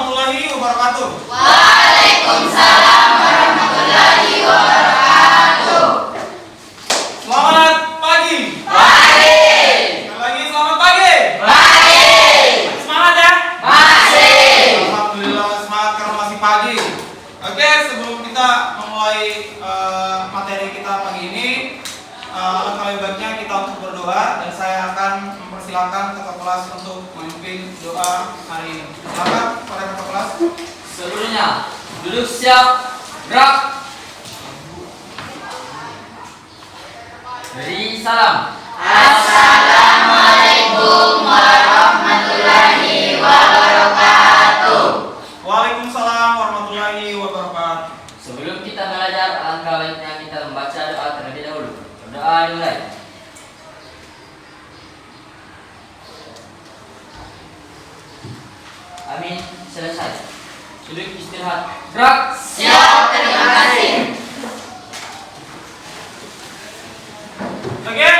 warahmatullahi wabarakatuh. Waalaikumsalam warahmatullahi wabarakatuh. Selamat pagi. Pagi. Sekali lagi selamat pagi. Pagi. Semangat ya? Masih. Alhamdulillah semangat karena masih pagi. Oke, sebelum kita memulai materi kita pagi ini, alangkah lebih baiknya kita untuk berdoa dan saya akan mempersilakan ketua kelas untuk memimpin doa hari ini. Silakan pada ketua kelas. Sebelumnya duduk siap, gerak. Beri salam. Assalamualaikum warahmatullahi wabarakatuh. Waalaikumsalam warahmatullahi wabarakatuh. Sebelum kita belajar, alangkah baiknya kita membaca doa terlebih dahulu. Doa dimulai. Amin. Selesai. Duduk istirahat. Gerak. Siap, terima kasih. Oke,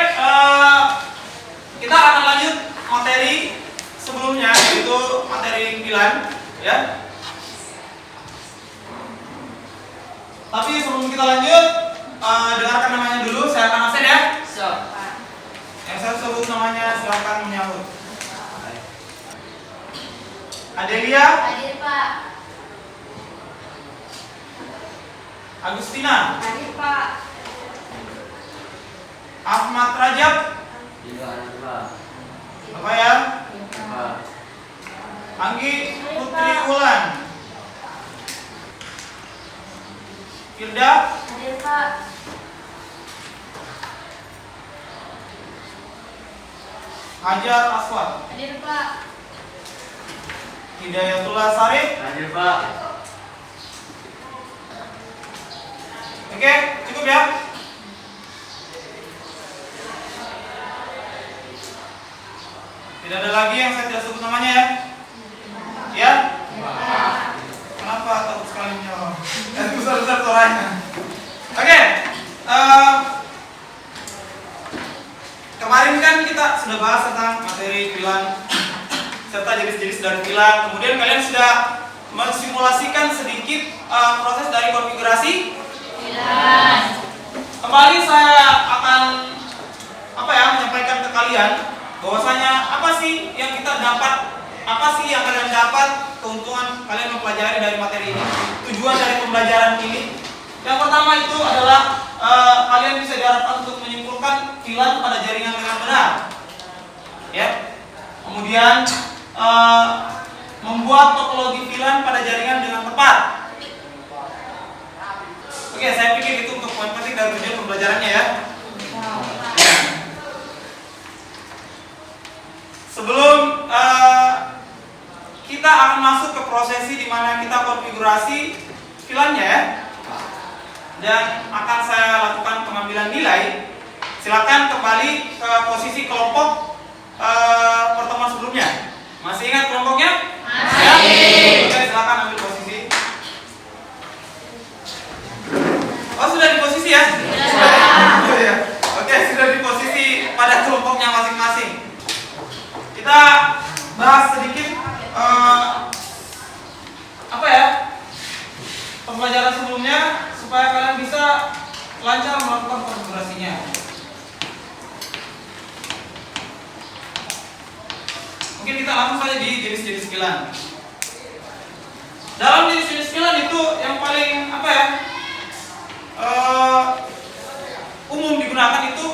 kita akan lanjut materi sebelumnya, yaitu materi bilan, ya. Tapi sebelum kita lanjut, dengarkan namanya dulu. Saya akan absen ya. Siap. Yang saya sebut namanya silakan menyahut. Adelia, Hadir, Pak. Agustina, Hadir, Pak. Ahmad Rajab, Di luar. apa ya? Pak. Anggi Putri Wulan, Firda, Hadir, Pak. Hajar Aswad, Hadir, Pak. Hidayatullah Sarif. Hadir, Pak. Oke, cukup ya. Tidak ada lagi yang saya tidak sebut namanya ya. Ya? Kenapa takut sekali menjawab? Besar-besar suaranya. Oke. Kemarin kan kita sudah bahas tentang materi bilan serta jenis-jenis dari bilan. Kemudian kalian sudah mensimulasikan sedikit proses dari konfigurasi. Kembali saya akan menyampaikan ke kalian bahwasanya apa sih yang kita dapat, apa sih yang kalian dapat, keuntungan kalian mempelajari dari materi ini, tujuan dari pembelajaran ini. Yang pertama itu adalah kalian bisa diharapkan untuk menyimpulkan bilan pada jaringan dengan benar, ya. Kemudian membuat topologi bilan pada jaringan dengan tepat. Oke, saya pikir itu untuk poin penting dari tujuan pembelajarannya ya. Sebelum kita akan masuk ke prosesi di mana kita konfigurasi VLAN-nya ya, dan akan saya lakukan pengambilan nilai, silakan kembali ke posisi kelompok pertemuan sebelumnya. Masih ingat kelompoknya? Masih. Oke, silakan ambil posisi. Oh, sudah di posisi ya? Sudah. Oke, sudah di posisi pada kelompoknya masing-masing. Kita bahas sedikit pembelajaran sebelumnya supaya kalian bisa lancar melakukan konfigurasinya. Mungkin kita langsung saja di jenis-jenis VLAN. Dalam jenis-jenis VLAN itu yang paling umum digunakan itu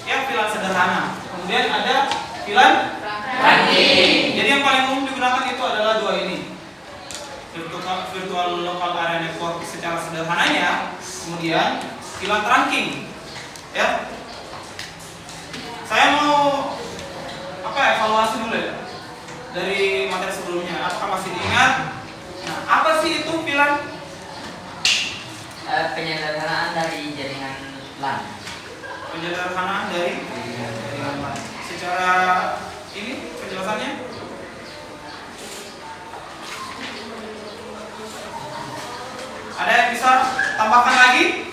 ya VLAN sederhana. Kemudian ada VLAN Ranking. Jadi yang paling umum digunakan itu adalah dua ini. Virtual Local Area Network secara sederhananya, kemudian VLAN trunking. Ya. Saya mau evaluasi dulu ya dari materi sebelumnya. Apakah masih diingat? Nah, apa sih itu VLAN? Penyederhanaan dari jaringan LAN. Penyederhanaan dari jaringan LAN. Secara ini penjelasannya? Ada yang bisa tambahkan lagi?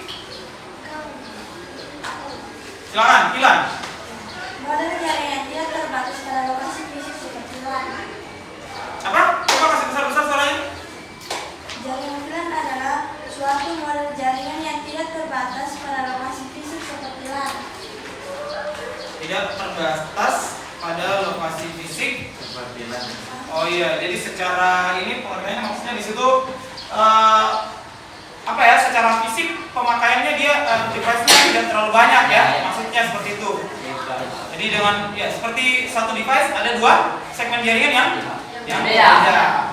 Silakan, VLAN. Model jaringan tidak terbatas pada lokasi fisik seperti LAN. Apa? Coba kasih besar-besar suaranya. tidak terbatas pada lokasi fisik. Oh iya, jadi secara ini pengertiannya maksudnya di situ apa ya? Secara fisik pemakaiannya dia device-nya tidak terlalu banyak ya. Maksudnya seperti itu. Jadi dengan ya seperti satu device ada dua segmen jaringan yang berbeda.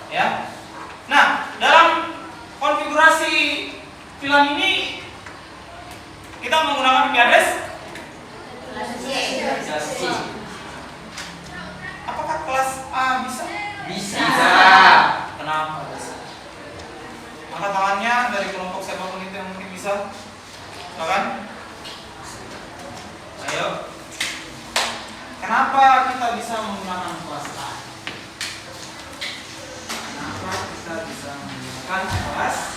Ya. Nah, dalam konfigurasi VLAN ini kita menggunakan IP address. Apakah kelas A bisa? Bisa. Kenapa bisa? Angkat tangannya dari kelompok siapapun itu yang mungkin bisa. Silakan. Ayo. Kenapa kita bisa menggunakan kelas A? Kenapa kita bisa menggunakan kelas A?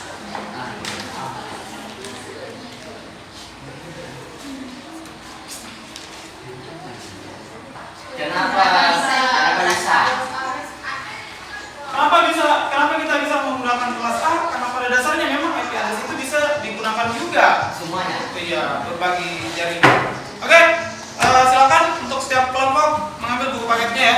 Kenapa bisa? Kenapa kita bisa menggunakan kelas A? Karena pada dasarnya memang IP address itu bisa digunakan juga Semuanya. iya, berbagi jaringan. Oke, silakan untuk setiap kelompok mengambil buku paketnya ya.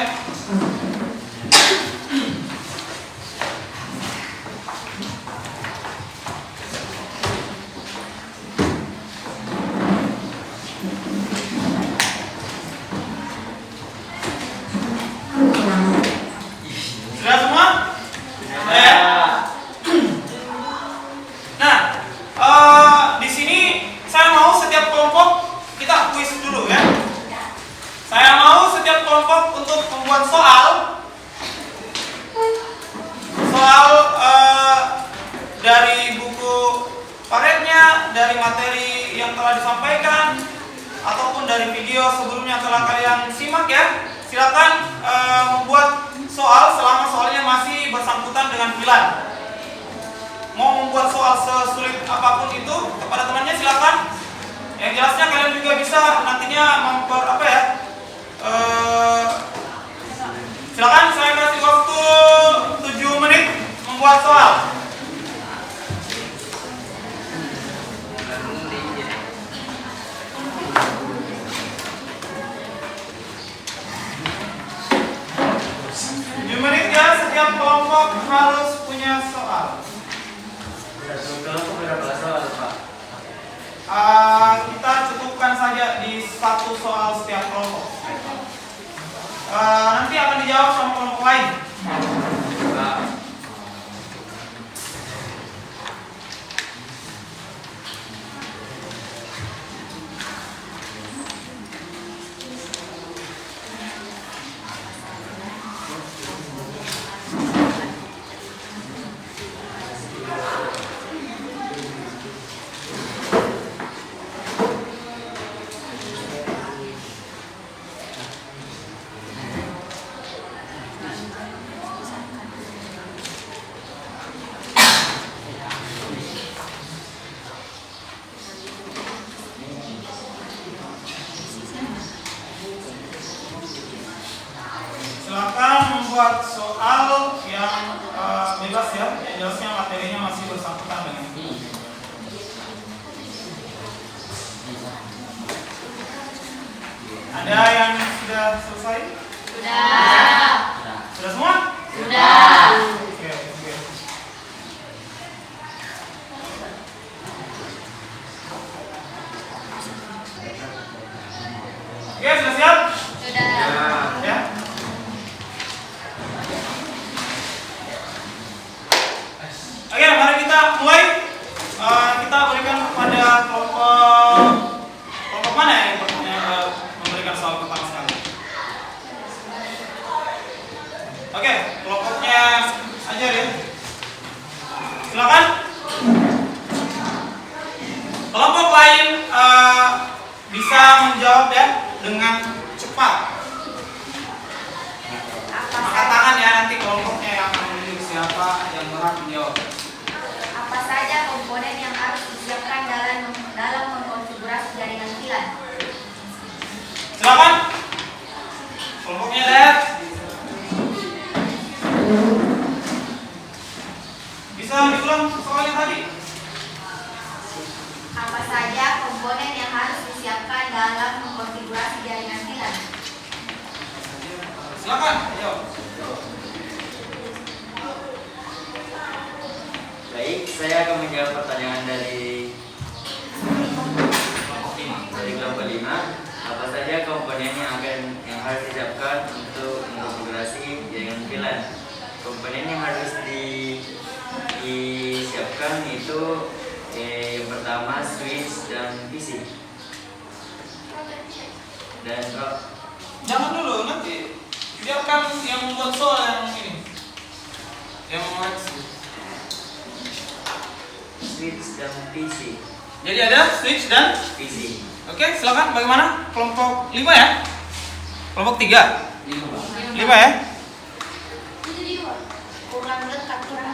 Sudah semua? Ya. Nah, di sini saya mau setiap kelompok kita kuis dulu ya. Saya mau setiap kelompok untuk membuat soal dari buku paketnya, dari materi yang telah disampaikan, ataupun dari video sebelumnya telah kalian simak ya. Silakan membuat soal selama soalnya masih bersangkutan dengan VLAN. Mau membuat soal sesulit apapun itu kepada temannya silakan. Yang jelasnya kalian juga bisa nantinya silakan saya kasih waktu 7 menit membuat soal. Setiap kelompok harus punya soal. Kita cukupkan saja di satu soal setiap kelompok. Nanti akan dijawab sama kelompok lain. Silakan membuat soal yang bebas ya, yang jelasnya materinya masih bersangkutan dengan ini. Ada yang sudah selesai? Sudah. Sudah semua? Sudah. Oke. Oke, sudah siap? Sudah. Ya. Oke, mari kita mulai. Kita berikan kepada kelompok mana yang memberikan soal pertama sekali. Oke, kelompoknya ajar ya. Silakan. Kelompok lain bisa menjawab ya dengan cepat. Angkat tangan ya, nanti kelompoknya yang akan menunjuk siapa yang berhak menjawab. Apa saja komponen yang harus disiapkan dalam mengkonfigurasi jaringan VLAN? Silakan. Kelompoknya lihat. Bisa diulang soalnya tadi. Apa saja komponen yang harus disiapkan dalam mengkonfigurasi konfigurasi jaringan VLAN. Silakan, ayo. Baik, saya akan menjawab pertanyaan dari kelompok 5. Apa saja komponen yang harus disiapkan untuk mengkonfigurasi jaringan VLAN? Komponen yang harus disiapkan itu yang pertama switch dan PC. Dan Jangan dulu, nanti biarkan yang membuat soal yang ini, yang mengoreksi. switch dan PC. Jadi ada switch dan PC. oke, silakan. Bagaimana? Kelompok 5 ya? Kelompok 3? 5 ya? Kurang lengkap cara.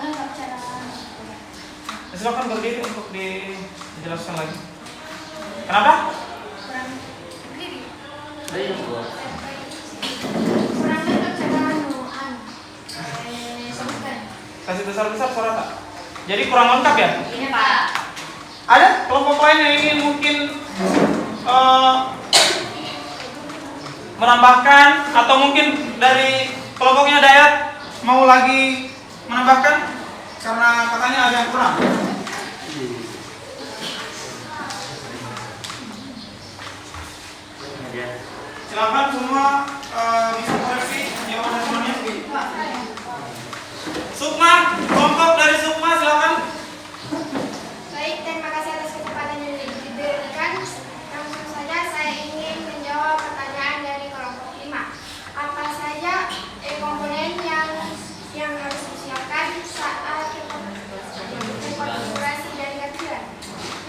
Silakan berdiri untuk dijelaskan lagi. Kenapa? Kurang berdiri. Baik, Kurang lengkap cara sebutkan. Kasih besar-besar suara tak? Jadi kurang lengkap ya? Ini Pak. Ada kelompok lain yang ingin mungkin menambahkan, atau mungkin dari kelompoknya Dayat mau lagi menambahkan karena katanya ada yang kurang. Silakan semua bisa koreksi jawaban temannya. Sukma, kelompok dari Sukma silakan. Baik, terima kasih atas kesempatan yang diberikan. Langsung saja saya ingin menjawab pertanyaan dari kelompok 5. Apa saja komponen yang harus disiapkan saat konfigurasi jaringan VLAN?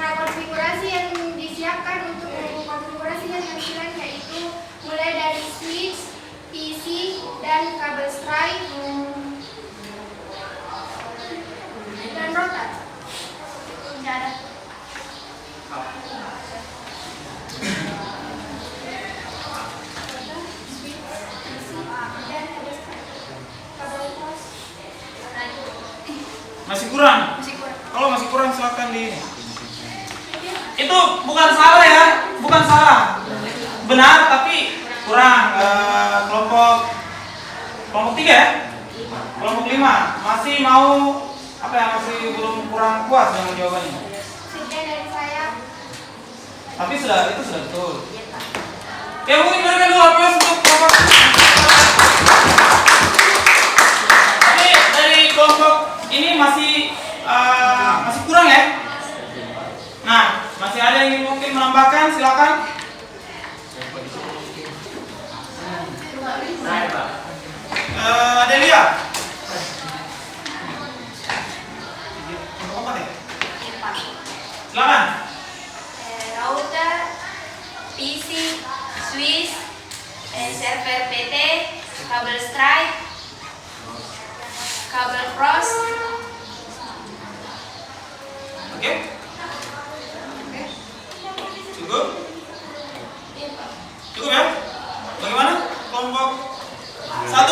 Nah, konfigurasi yang disiapkan untuk konfigurasi jaringan VLAN yaitu mulai dari switch, PC, dan kabel strike dan router. Tidak ada. Masih kurang? Kalau masih kurang silakan di. Itu bukan salah ya, bukan salah. Benar tapi kurang. Kelompok 3 ya? Kelompok 5 masih mau apa ya, masih belum kurang puas dengan jawabannya. Sekian dari saya. Tapi itu sudah betul. Ya mungkin berikan dulu aplaus untuk kelompok. Tapi dari kelompok ini masih kurang ya. Nah, masih ada yang ingin mungkin menambahkan, silakan. Delia. Silakan. Router, PC, switch, server PT, kabel strike, kabel cross. Oke. Cukup? Cukup ya? Bagaimana? Kelompok 1?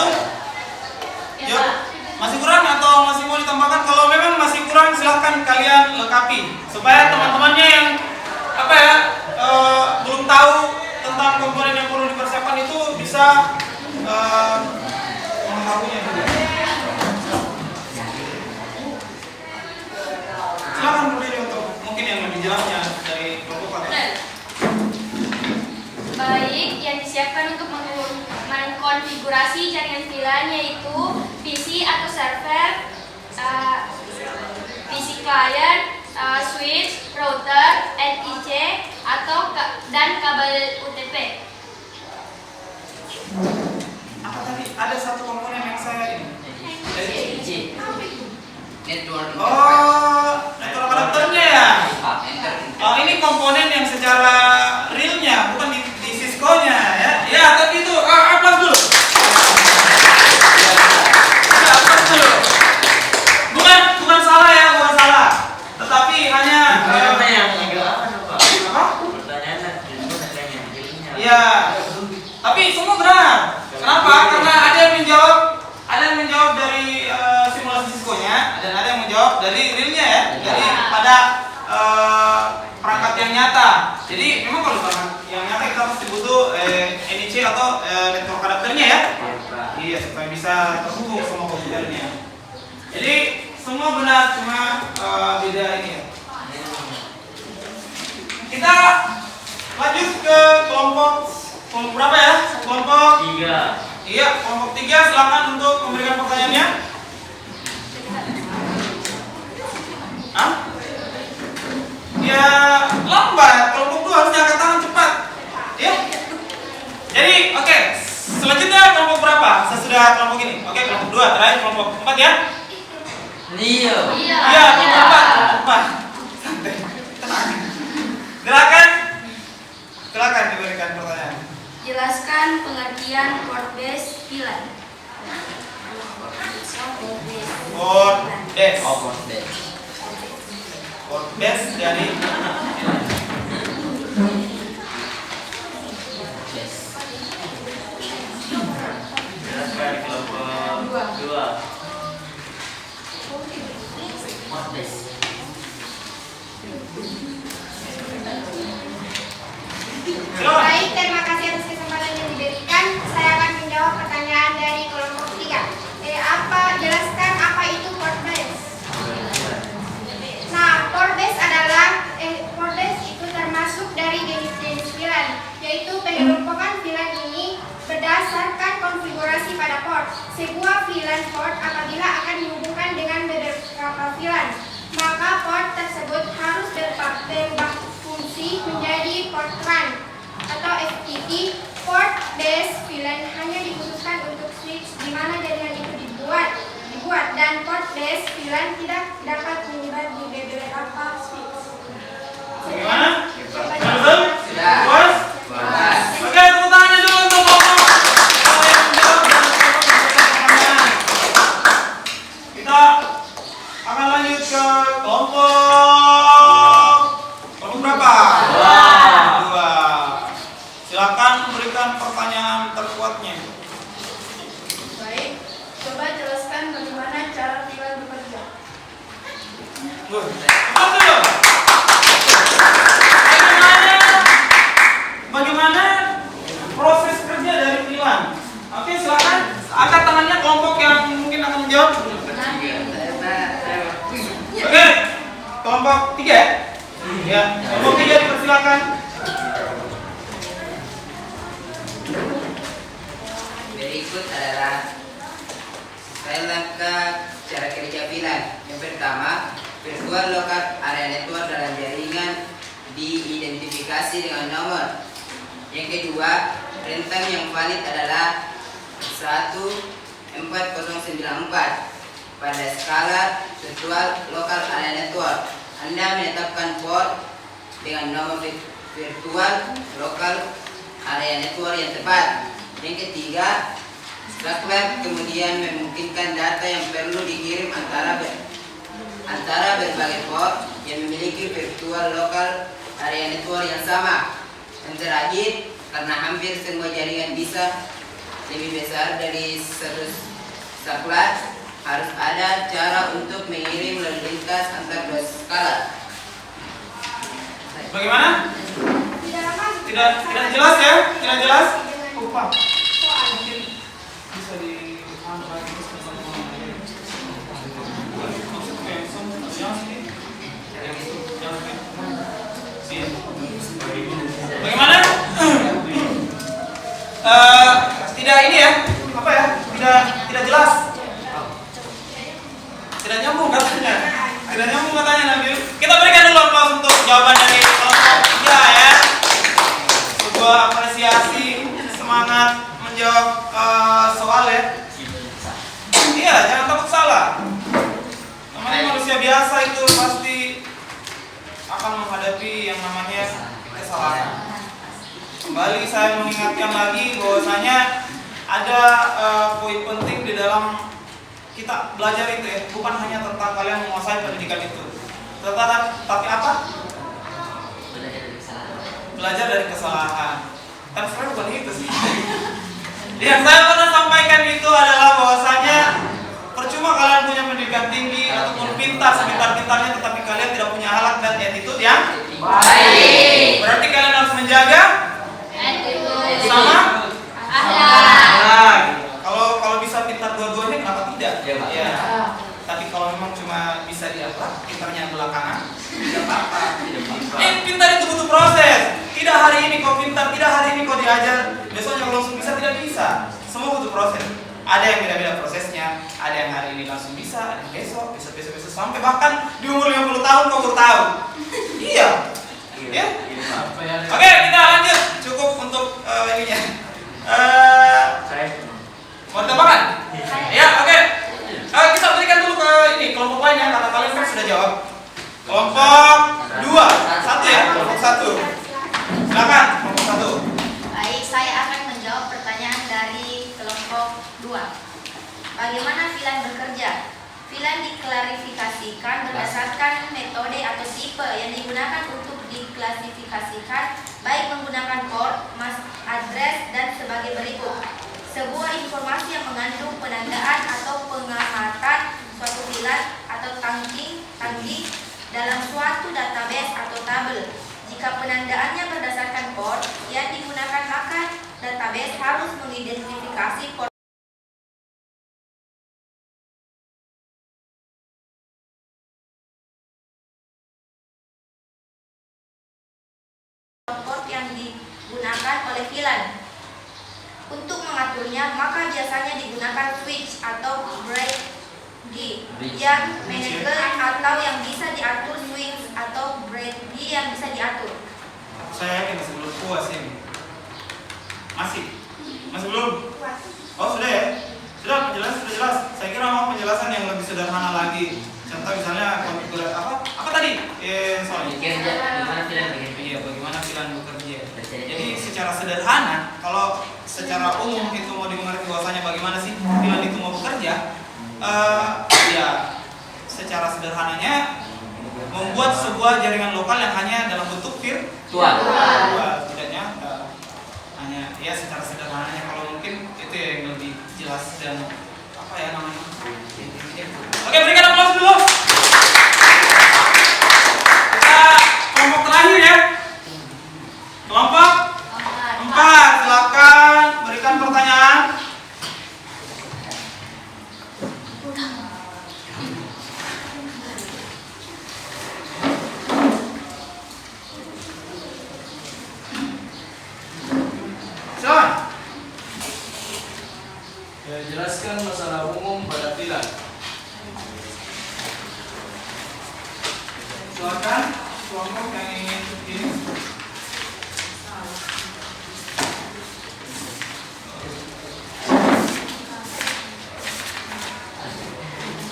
Ya, Yuk. Pak. Masih kurang atau masih mau ditambahkan? Kalau memang masih kurang silahkan kalian lengkapi supaya teman-temannya yang belum tahu tentang komponen yang perlu dipersiapkan itu bisa mengetahuinya juga. Silakan berdiri untuk mungkin yang lebih jelasnya dari kelompok 1. Baik, yang disiapkan untuk mengkonfigurasi jaringan VLAN yaitu PC atau server, PC client, switch, router, NIC dan kabel UTP. Apa tadi? Ada satu komponen yang saya ini. Network. Oh, network adapternya ya. Oh, ini komponen yang secara realnya, bukan di Cisco-nya ya. Ya, tapi itu aplaus dulu. Ya, aplaus dulu. Bukan salah ya, bukan salah. Tetapi hanya ya. Tapi semua benar. Kenapa? Karena ada yang menjawab dari simulasi Cisco-nya dan ada yang menjawab dari realnya ya. Dari pada perangkat yang nyata. Jadi memang kalau perangkat yang nyata kita pasti butuh bisa terhubung sama komputernya. Jadi semua benar, cuma beda ini ya. Kita lanjut ke kelompok berapa ya? Kelompok 3. Iya, kelompok 3 silakan untuk memberikan pertanyaannya. Hah? Ya lambat. Kelompok 2 harusnya angkat tangan cepat. Ya. Jadi oke. Selanjutnya kelompok berapa? Sesudah kelompok ini. Oke, kelompok 2 terakhir kelompok 4 ya. Iya. Iya, kelompok 4. Santai. Tenang. Silakan diberikan pertanyaan. Jelaskan pengertian chord bass villain. Chord bass. Chord bass. Chord bass dari Jelaskan kelompok 2. Chord bass. silakan. Baik, terima kasih atas kesempatan yang diberikan. Saya akan menjawab pertanyaan dari kelompok 3. Jelaskan apa itu chord bass. Nah, chord bass chord bass itu termasuk dari jenis-jenis villain, yaitu pengelompokan villain ini berdasarkan konfigurasi pada chord. Sebuah villain chord apabila akan dihubungkan dengan beberapa villain, maka chord tersebut harus berfungsi menjadi chord trunk atau FTP. Chord bass villain hanya dikhususkan untuk switch di mana jaringan itu dibuat dan chord bass villain tidak dapat menyebar di beberapa switch. Bagaimana? Sudah. Sudah. Puas? Puas. Oke, tepuk tangannya dulu untuk kelompok yang menjawab dan pertanyaan. Kita akan lanjut ke kelompok berapa? 2. Silakan memberikan pertanyaan terkuatnya. Baik, coba jelaskan bagaimana cara villain bekerja. Cepat dulu. Bagaimana proses kerja dari villain? Oke, silakan. Angkat tangannya kelompok yang mungkin akan menjawab. Oke, kelompok 3 ya? Ya, kelompok 3 dipersilakan. Berikut adalah style langkah cara kerja villain. Yang pertama, virtual local area network dalam jaringan diidentifikasi dengan nomor. Yang kedua, rentang yang valid adalah 14094 pada skala virtual local area network. Anda menetapkan port dengan nomor virtual local area network yang tepat. Yang ketiga, Slack kemudian memungkinkan data yang perlu dikirim antara berbagai port yang memiliki virtual local area network yang sama. Yang terakhir, karena hampir semua jaringan bisa lebih besar dari 100 subclass, harus ada cara untuk mengirim lalu lintas antar dua skala. Bagaimana? Tidak jelas ya? Tidak jelas? Lupa. Soal. Mungkin bisa bagaimana? Tidak ini ya? Apa ya? Tidak jelas. Tidak nyambung katanya. Tidak nyambung katanya Nabil. Kita berikan dulu aplaus untuk jawaban dari kelompok 3 ya. Sebuah apresiasi, semangat menjawab soal ya. Iya, jangan takut salah. Namanya manusia biasa itu pasti akan menghadapi yang namanya kesalahan. Kembali saya mengingatkan lagi bahwasanya ada poin penting di dalam kita belajar itu ya, bukan hanya tentang kalian menguasai pendidikan itu, tapi apa? Belajar dari kesalahan. Tapi sebenarnya bukan itu sih. Yang saya pernah sampaikan itu adalah bahwasanya percuma kalian punya pendidikan tinggi ataupun pintar sepintar-pintarnya, tetapi kalian tidak punya akhlak dan attitude yang baik. Berarti kalian harus menjaga sama akhlak. Kalau bisa pintar bisa diapa? Pintarnya belakangan? Tidak apa-apa. Tidak bisa. Pintar itu butuh proses. Tidak hari ini kau pintar, tidak hari ini kau diajar, besoknya kau langsung bisa, tidak bisa. Semua butuh proses. Ada yang beda-beda prosesnya, ada yang hari ini langsung bisa, ada yang besok, besok, sampai bahkan di umur 50 tahun kau baru tahu. Iya. Ya? Oke, kita lanjut. Cukup untuk ininya. Saya Mau tambahan? Ya, oke. Kita berikan dulu ke ini kelompok lainnya karena kalian kan sudah jawab. Kelompok 2, 1 ya, kelompok 1. Silakan, kelompok 1. Baik, saya akan menjawab pertanyaan dari kelompok 2. Bagaimana VLAN bekerja? VLAN diklarifikasikan berdasarkan metode atau tipe yang digunakan untuk diklasifikasikan, baik menggunakan port, MAC address, dan sebagai berikut. Sebuah informasi yang mengandung penandaan atau pengamatan suatu VLAN atau tangking dalam suatu database atau tabel. Jika penandaannya berdasarkan port yang digunakan, maka database harus mengidentifikasi port yang digunakan oleh VLAN. Untuk mengaturnya, maka biasanya digunakan switch atau bridge yang manageable atau yang bisa diatur, switch atau bridge yang bisa diatur. Saya yakin masih belum puas ini. Masih belum? Oh sudah ya? Sudah jelas. Saya kira mau penjelasan yang lebih sederhana lagi. Contoh misalnya konfigurasi apa tadi? Soalnya. Iya, bagaimana VLAN bekerja. Jadi secara sederhana, kalau secara umum itu mau dimengerti bahwasanya bagaimana sih VLAN itu mau bekerja, ya secara sederhananya membuat sebuah jaringan lokal yang hanya dalam bentuk virtual. Tidaknya hanya ya secara sederhananya, kalau mungkin itu yang lebih jelas dan apa ya namanya. Oke, berikan aplaus dulu. Kita kelompok terakhir ya. Kelompok 4, silakan berikan pertanyaan. Silakan. Ya, jelaskan masalah umum pada VLAN. Silakan kelompok yang ingin ini.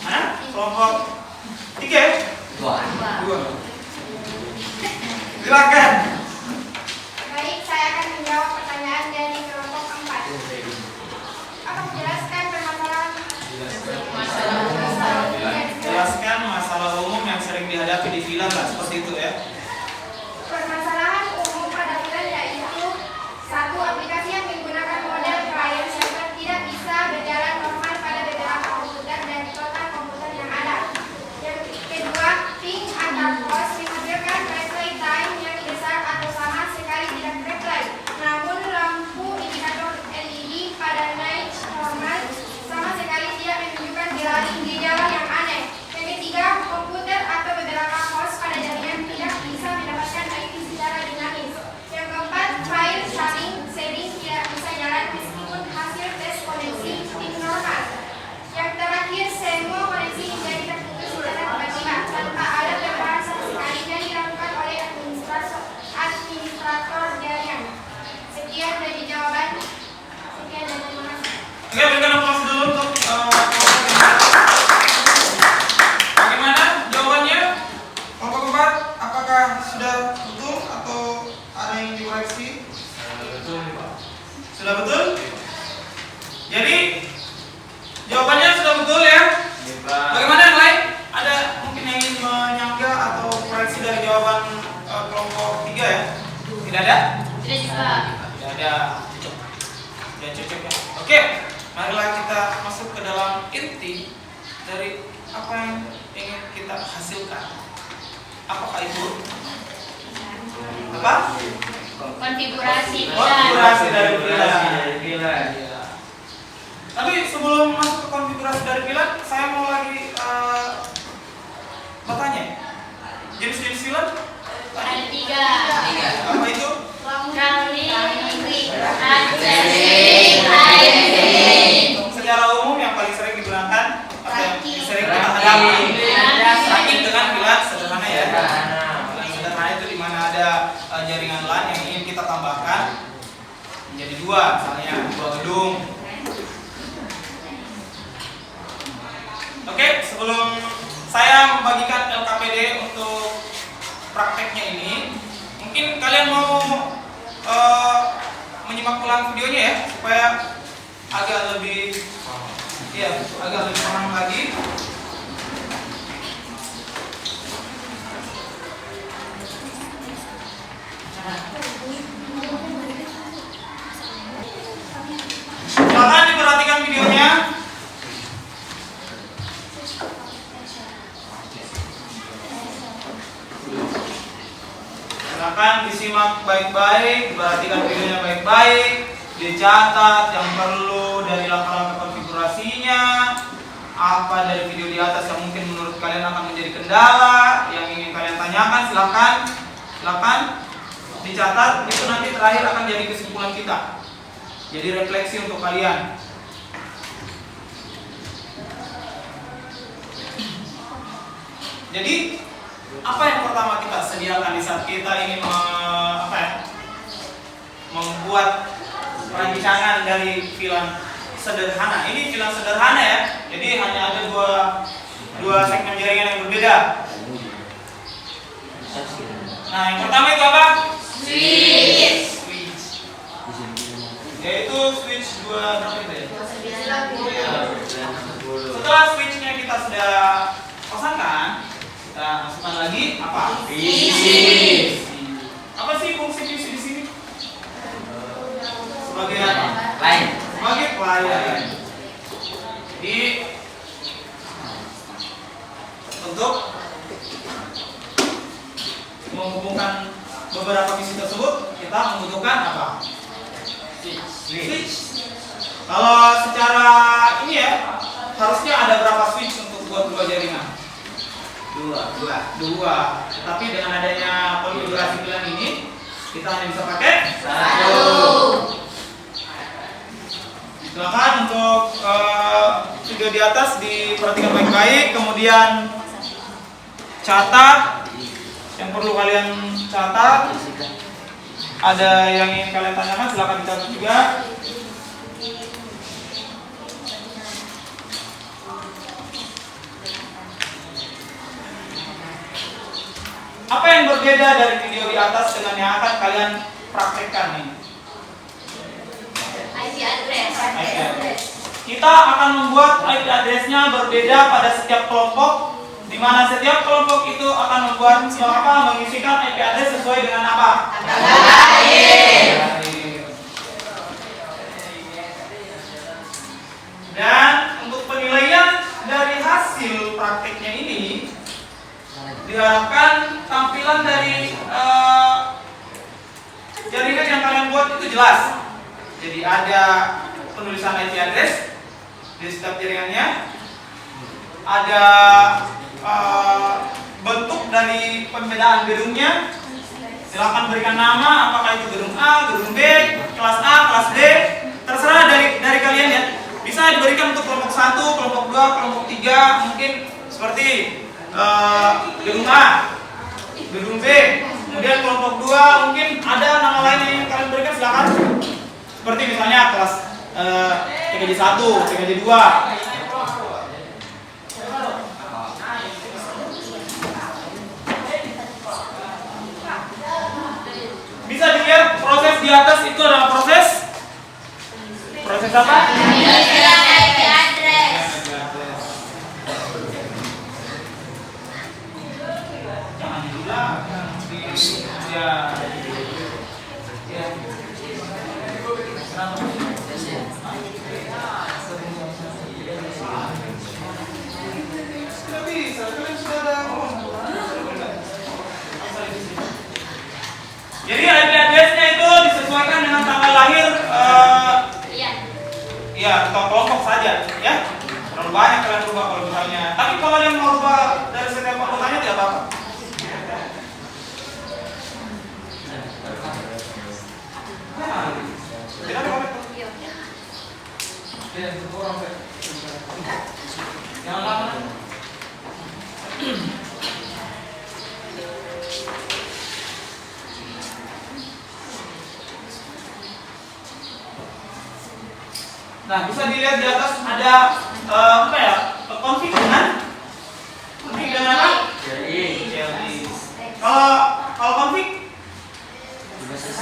Mana? Kelompok 3 ya? 2. Silakan. Baik, saya akan menjawab pertanyaan dari kelompok 4. Apa menjelaskan permasalahan Jelaskan masalah umum yang sering dihadapi di VLAN lah, seperti itu ya. permasalahan umum pada VLAN yaitu 1. Aplikasi yang menggunakan model client server tidak bisa berjalan normal pada beberapa komputer dari total komputer yang ada. Yang kedua, ping antar host menghasilkan replay time yang besar atau sama sekali tidak replay. Namun lampu indikator LED pada night normal sama sekali tidak menunjukkan gejala yang aneh. Yang ketiga, komputer atau beberapa host pada jaringan tidak bisa mendapatkan IP secara dinamis. Yang keempat, file sharing tidak bisa jalan meskipun hasil tes koneksi ping normal. Yang terakhir, semua koneksi menjadi terputus secara tiba-tiba tanpa ada perubahan sama sekali yang dilakukan oleh administrator jaringan. Sekian dari jawaban. Sekian dan terima kasih. Oke, berikan aplaus dulu untuk bagaimana jawabannya? Kelompok 4, apakah sudah betul atau ada yang dikoreksi? Betul, Pak. Sudah betul? Jadi jawabannya sudah betul ya? Bagaimana yang lain? Ada mungkin yang ingin menyangga atau koreksi dari jawaban kelompok 3 ya? Tidak ada? Tidak juga. Tidak ada. Sudah cocok ya? Oke, marilah kita masuk ke dalam inti dari apa yang ingin kita hasilkan. Apakah itu? Apa? Konfigurasi Konfigurasi dari VLAN. VLAN. Iya. Tapi sebelum masuk ke konfigurasi dari VLAN, saya mau lagi Secara umum yang paling sering digunakan atau yang sering kita hadapi rakit dengan pilar sederhana ya. Pilar sederhana itu dimana ada jaringan LAN yang ingin kita tambahkan menjadi dua, misalnya dua gedung. Oke, sebelum saya membagikan LKPD untuk prakteknya ini, mungkin kalian mau menyimak ulang videonya ya, supaya agak lebih paham lagi. Silakan diperhatikan videonya. Silakan disimak baik-baik, perhatikan videonya baik-baik, dicatat yang perlu dari langkah-langkah konfigurasinya, apa dari video di atas yang mungkin menurut kalian akan menjadi kendala, yang ingin kalian tanyakan, silakan dicatat. Itu nanti terakhir akan jadi kesimpulan kita, jadi refleksi untuk kalian. Jadi apa yang pertama kita sediakan di saat kita ingin membuat rancangan dari VLAN sederhana? Ini VLAN sederhana ya, jadi hanya ada dua segmen jaringan yang berbeda. Nah, yang pertama itu apa? Switch. Yaitu switch berapa itu ya? 90. Setelah switchnya kita sudah pasangkan, kita masukkan lagi apa? PC. Apa sih fungsi PC di sini? Sebagai apa? Sebagai pelayan. Jadi untuk menghubungkan beberapa PC tersebut, kita membutuhkan apa? Switch. Kalau secara ini ya, harusnya ada berapa switch untuk buat dua jaringan? Dua. Tetapi dengan adanya konfigurasi VLAN ini, kita hanya bisa pakai satu. Silakan untuk video di atas diperhatikan baik-baik, kemudian catat yang perlu kalian catat. Ada yang ingin kalian tanyakan, silakan dicatat juga. Apa yang berbeda dari video di atas dengan yang akan kalian praktekkan ini? IP address. Kita akan membuat IP address-nya berbeda pada setiap kelompok, di mana setiap kelompok itu akan mengisikan IP address sesuai dengan apa? Tanggal lahir. Dan untuk penilaian dari hasil prakteknya ini, diharapkan tampilan dari jaringan yang kalian buat itu jelas. Jadi ada penulisan IP address di setiap jaringannya, ada bentuk dari pembedaan gedungnya. Silakan berikan nama, apakah itu gedung A, gedung B, kelas A, kelas D, terserah dari kalian ya. Bisa diberikan untuk kelompok 1, kelompok 2, kelompok 3, mungkin seperti gedung A, gedung B, kemudian kelompok 2 mungkin ada nama lain yang kalian berikan, silakan. Seperti misalnya kelas 3J1, 3J2. Bisa dilihat proses di atas itu adalah proses apa? Penyelesaian IP address. Jangan diulang, ya. Tidak bisa, kalian sudah ada ngomong. Jadi IP address-nya itu disesuaikan dengan tanggal lahir ya kelompok saja ya. Terlalu banyak kalian rubah kalau misalnya. Tapi kalau yang mau rubah dari setiap anggotanya tidak apa-apa. Tidak ada konektor. Iya. Yang lama. Nah, bisa dilihat di atas ada apa ya? Config kan? Config dengan apa? Jadi Kalau config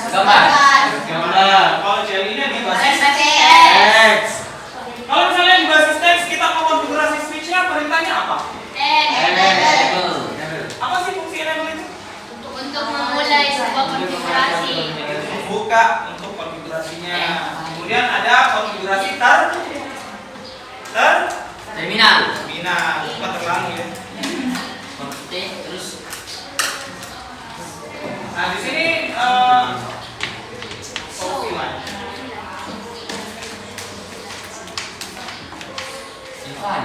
Gambar. gambar. Kalau CLI ini di basis. X. Kalau misalnya di basis teks kita mau konfigurasi switch-nya, perintahnya apa? Apa sih fungsi enable itu? Untuk memulai sebuah konfigurasi. Buka untuk konfigurasinya. Kemudian ada konfigurasi Terminal. bukan terlalu ya. Terus Nah, di sini opsi mana? simpan.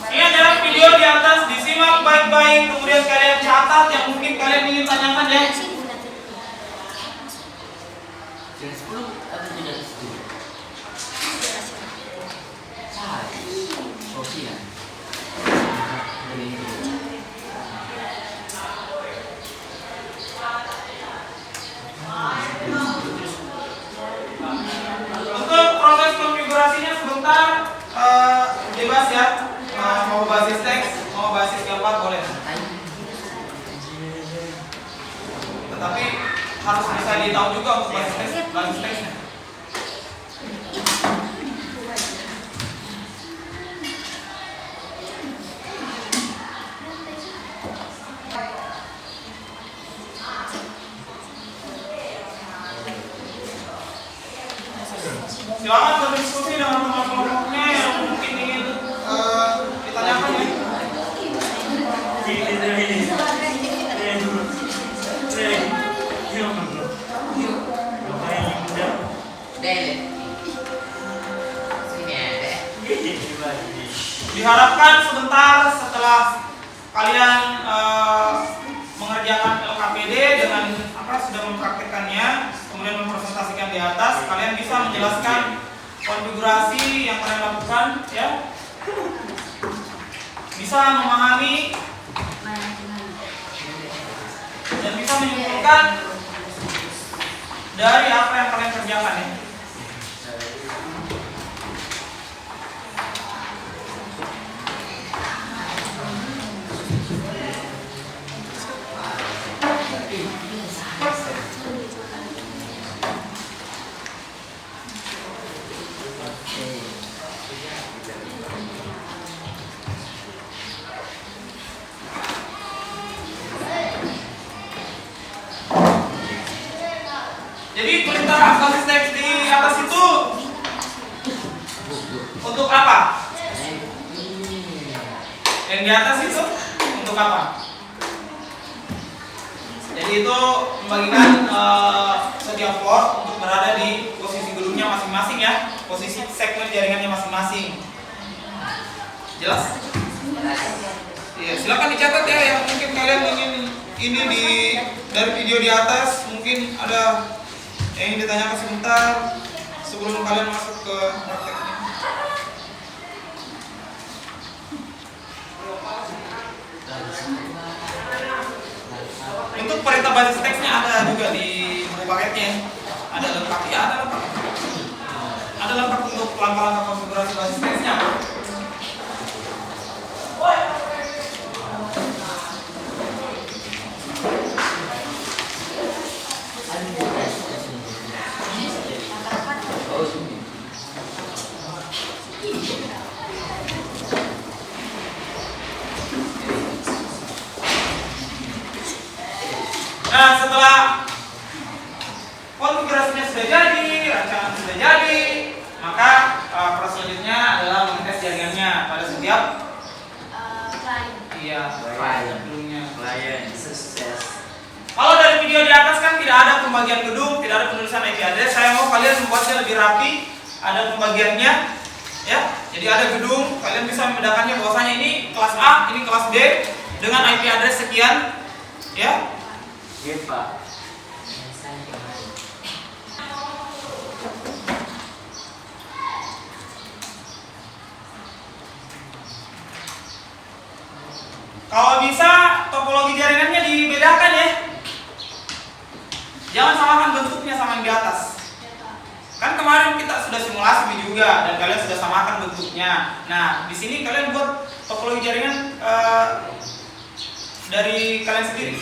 Ini adalah video di atas, disimak baik-baik, kemudian kalian catat yang mungkin kalian ingin tanyakan ya. Jam 10 atau tidak 10? Sofi ya. Untuk proses konfigurasinya sebentar bebas ya. Mau basis teks, mau basis gambar boleh. Tetapi harus bisa ditahu juga untuk basis teksnya. Silakan berdiskusi dengan teman-temannya yang mungkin ingin ditanyakan ya. Delete. Sini ada. Diharapkan sebentar setelah kalian mengerjakan LKPD dengan sudah mempraktikkannya, kemudian mempresentasikan di atas, kalian bisa menjelaskan konfigurasi yang kalian lakukan, ya, bisa memahami dan bisa menyimpulkan dari apa yang kalian kerjakan ya. Jadi perintah basis teks di atas itu untuk apa? Yang di atas itu untuk apa? Jadi itu membagikan setiap port untuk berada di posisi gedungnya masing-masing ya, posisi segmen jaringannya masing-masing. Jelas? Iya, silakan dicatat ya yang mungkin kalian ingin ini dari video di atas, mungkin ada yang ingin ditanyakan sebentar sebelum kalian masuk ke prakteknya. Untuk perintah basis teksnya ada juga di buku paketnya. Ada lengkap ya, ada lengkap. Ada lengkap untuk langkah-langkah konfigurasi basis teksnya. Nah, setelah konfigurasinya sudah jadi, rancangan sudah jadi, maka proses selanjutnya adalah mengetes jaringannya pada setiap Client. file sebelumnya. Client sukses. Kalau pada video di atas kan tidak ada pembagian gedung, tidak ada penulisan IP address. Saya mau kalian membuatnya lebih rapi, ada pembagiannya, ya. Jadi ada gedung, kalian bisa membedakannya bahwasanya ini kelas A, ini kelas B dengan IP address sekian, ya. Iya Pak. Kalau bisa topologi jaringannya dibedakan ya. Jangan samakan bentuknya sama yang di atas. Kan kemarin kita sudah simulasi juga dan kalian sudah samakan bentuknya. Nah, di sini kalian buat topologi jaringan dari kalian sendiri.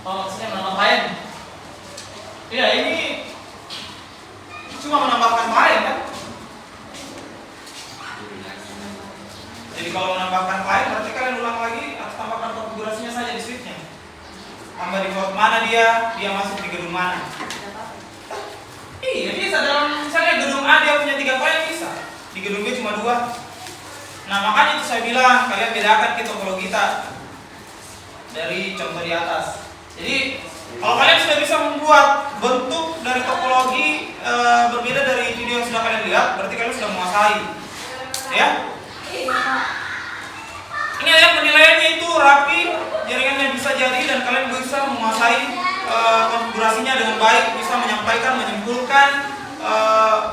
Oh, maksudnya menambah lain. Iya, ini cuma menambahkan lain kan? Jadi kalau menambahkan lain berarti kalian ulang lagi atau tambahkan konfigurasinya saja di switchnya. Tambah di port mana dia masuk di gedung mana. Iya, bisa dalam misalnya gedung A dia punya 3 koin bisa. Di gedung B cuma 2. Nah, makanya itu saya bilang kalian bedakan ke topologi kita dari contoh di atas. Jadi kalau kalian sudah bisa membuat bentuk dari topologi berbeda dari video yang sudah kalian lihat, berarti kalian sudah menguasai, ya. Ini yang penilaiannya itu rapi, jaringannya bisa jadi dan kalian bisa menguasai konfigurasinya dengan baik, bisa menyampaikan, menyimpulkan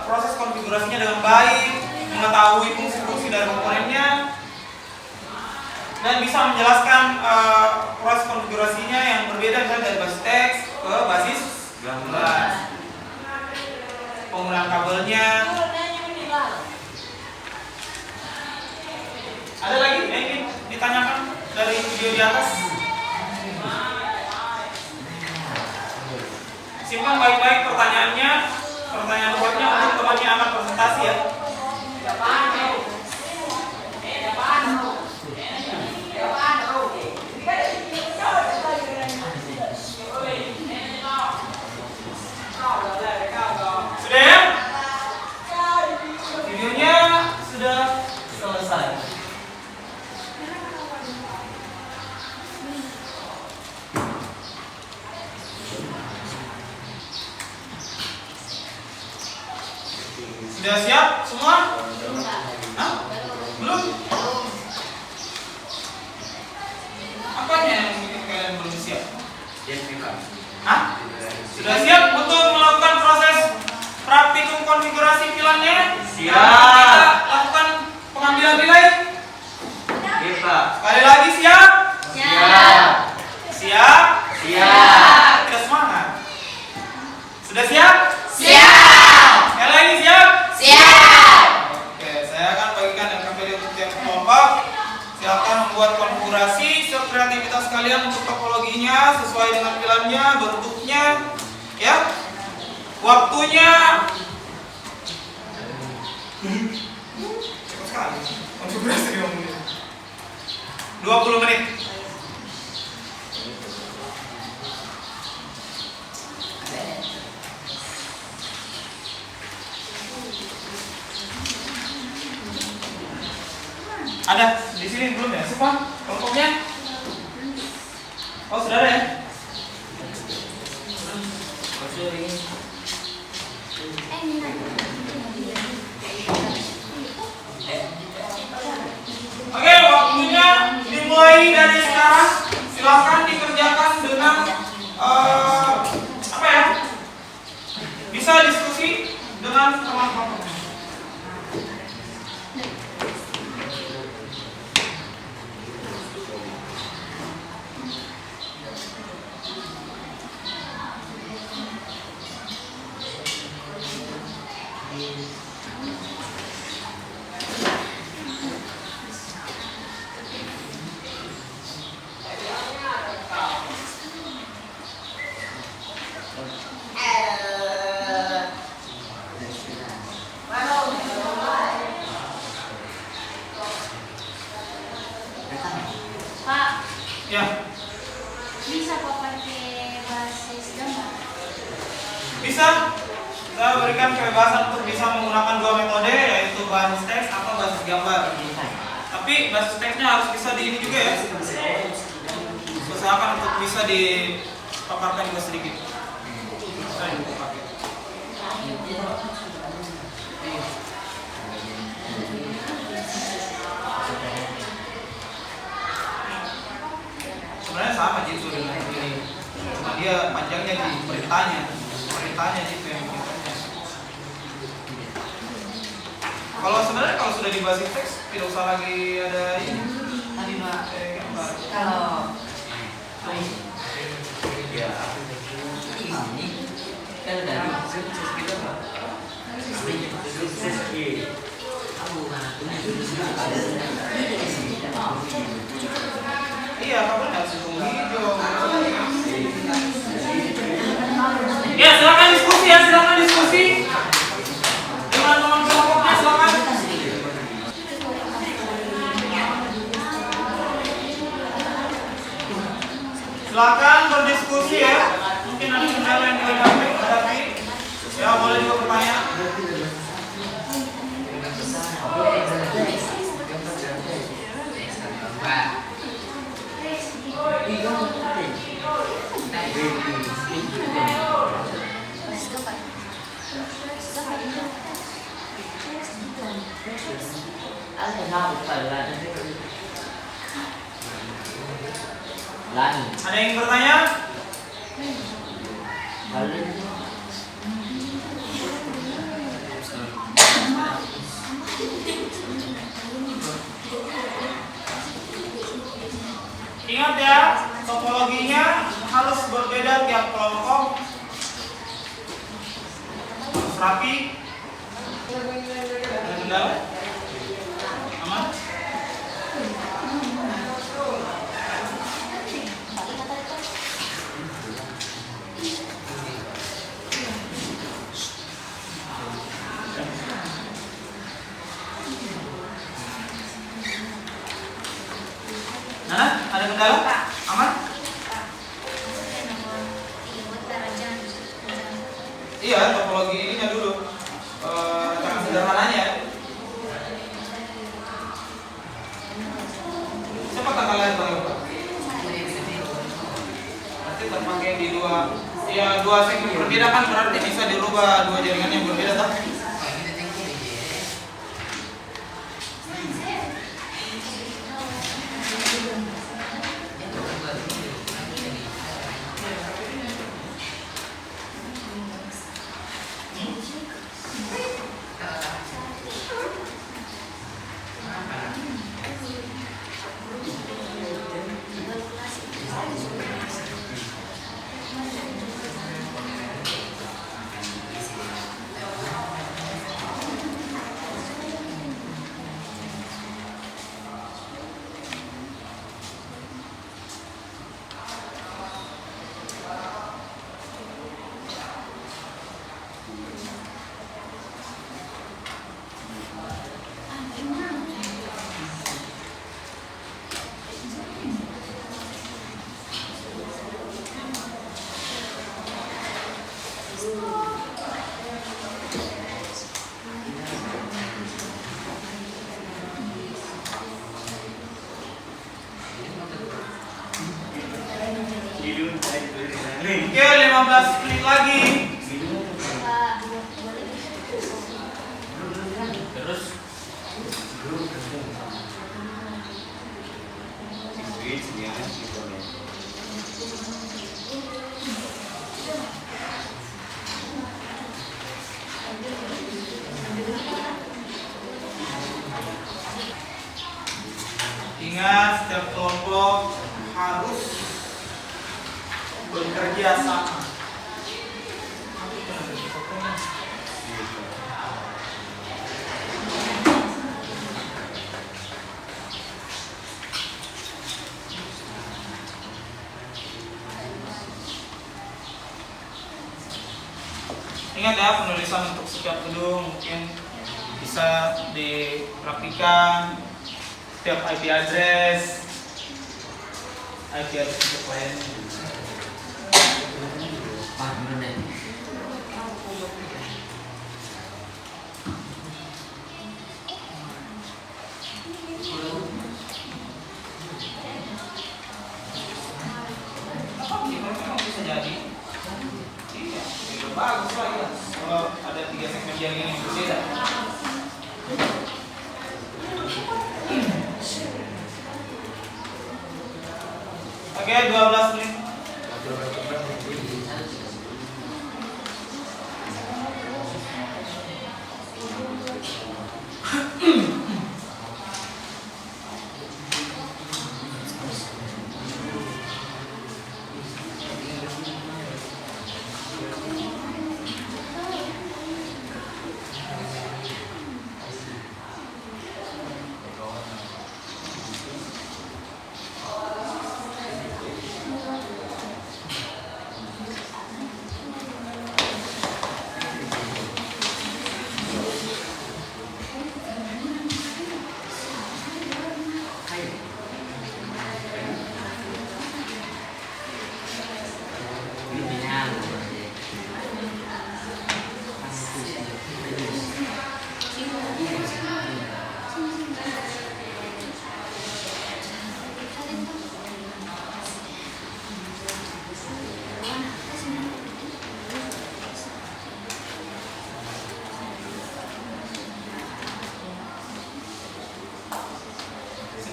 proses konfigurasinya dengan baik, mengetahui fungsi-fungsi dari komponennya, dan bisa menjelaskan proses konfigurasinya yang berbeda misalnya dari basis teks ke basis gambar, penggunaan kabelnya. Ada lagi yang ingin ditanyakan dari video di atas? Simpan baik-baik pertanyaannya, pertanyaan buatnya untuk temannya akan presentasi ya. Sudah ya? Videonya sudah selesai. Sudah siap semua? Hah? Belum? Apanya yang bikin kalian belum siap? Hah? Sudah siap untuk melakukan proses praktikum konfigurasi VLAN-nya? Siap. Kita lakukan pengambilan nilai? Iya Pak. Sekali lagi siap? Siap. Siap? Siap. Kita semangat. Sudah siap? Siap. Sekali lagi siap? Siap. Oke, saya akan bagikan LKPD untuk tiap kelompok. Silakan membuat konfigurasi sekreativitas kalian untuk topologinya sesuai dengan VLAN-nya, bentuknya, ya. Waktunya cepat sekali. Konfigurasi 20 menit. Ada di sini belum ya? Semua kelompoknya? Oh sudah ada ya? Oke, waktunya dimulai dari sekarang. Silakan dikerjakan dengan apa ya? Bisa diskusi dengan teman-teman. Pak, Ya, bisa kok pakai diberikan kebebasan untuk bisa menggunakan dua metode, yaitu basis teks atau basis gambar. Tapi basis teksnya harus bisa di ini juga ya. Usahakan untuk bisa dipaparkan juga sedikit. Bisa dipakai. Sebenarnya sama gitu dengan ini. Cuma dia panjangnya di perintahnya gitu yang bikinnya. Kalau sebenarnya kalau sudah di basis teks tidak usah lagi ada ini. Tapi Pak, Gambar. kalau Ya, ini kan dari sukses iya. Iya, kamu harus hitung hijau. Ya, silakan diskusi ya, silakan diskusi. Dengan teman kelompoknya silakan. Silakan berdiskusi ya. Mungkin ada kendala yang dihadapi. Ya, boleh juga bertanya. Pak, Ada yang bertanya? Ingat ya, topologinya harus berbeda tiap kelompok. Harus rapi. Ada kendala? Aman? Nah, ada kendala? Aman? Iya, topologi ininya dulu. Cara sederhananya. Siapa kalian tahu, Pak? Berarti terpakai di dua segmen berbeda kan, berarti bisa dirubah dua jaringan yang berbeda tak? Oke, 15 menit lagi. Terus Ingat, setiap kelompok harus bekerja sama. Ingat ya, penulisan untuk setiap gedung mungkin bisa dipraktikan. Setiap IP address untuk klien. Oke, 12 menit.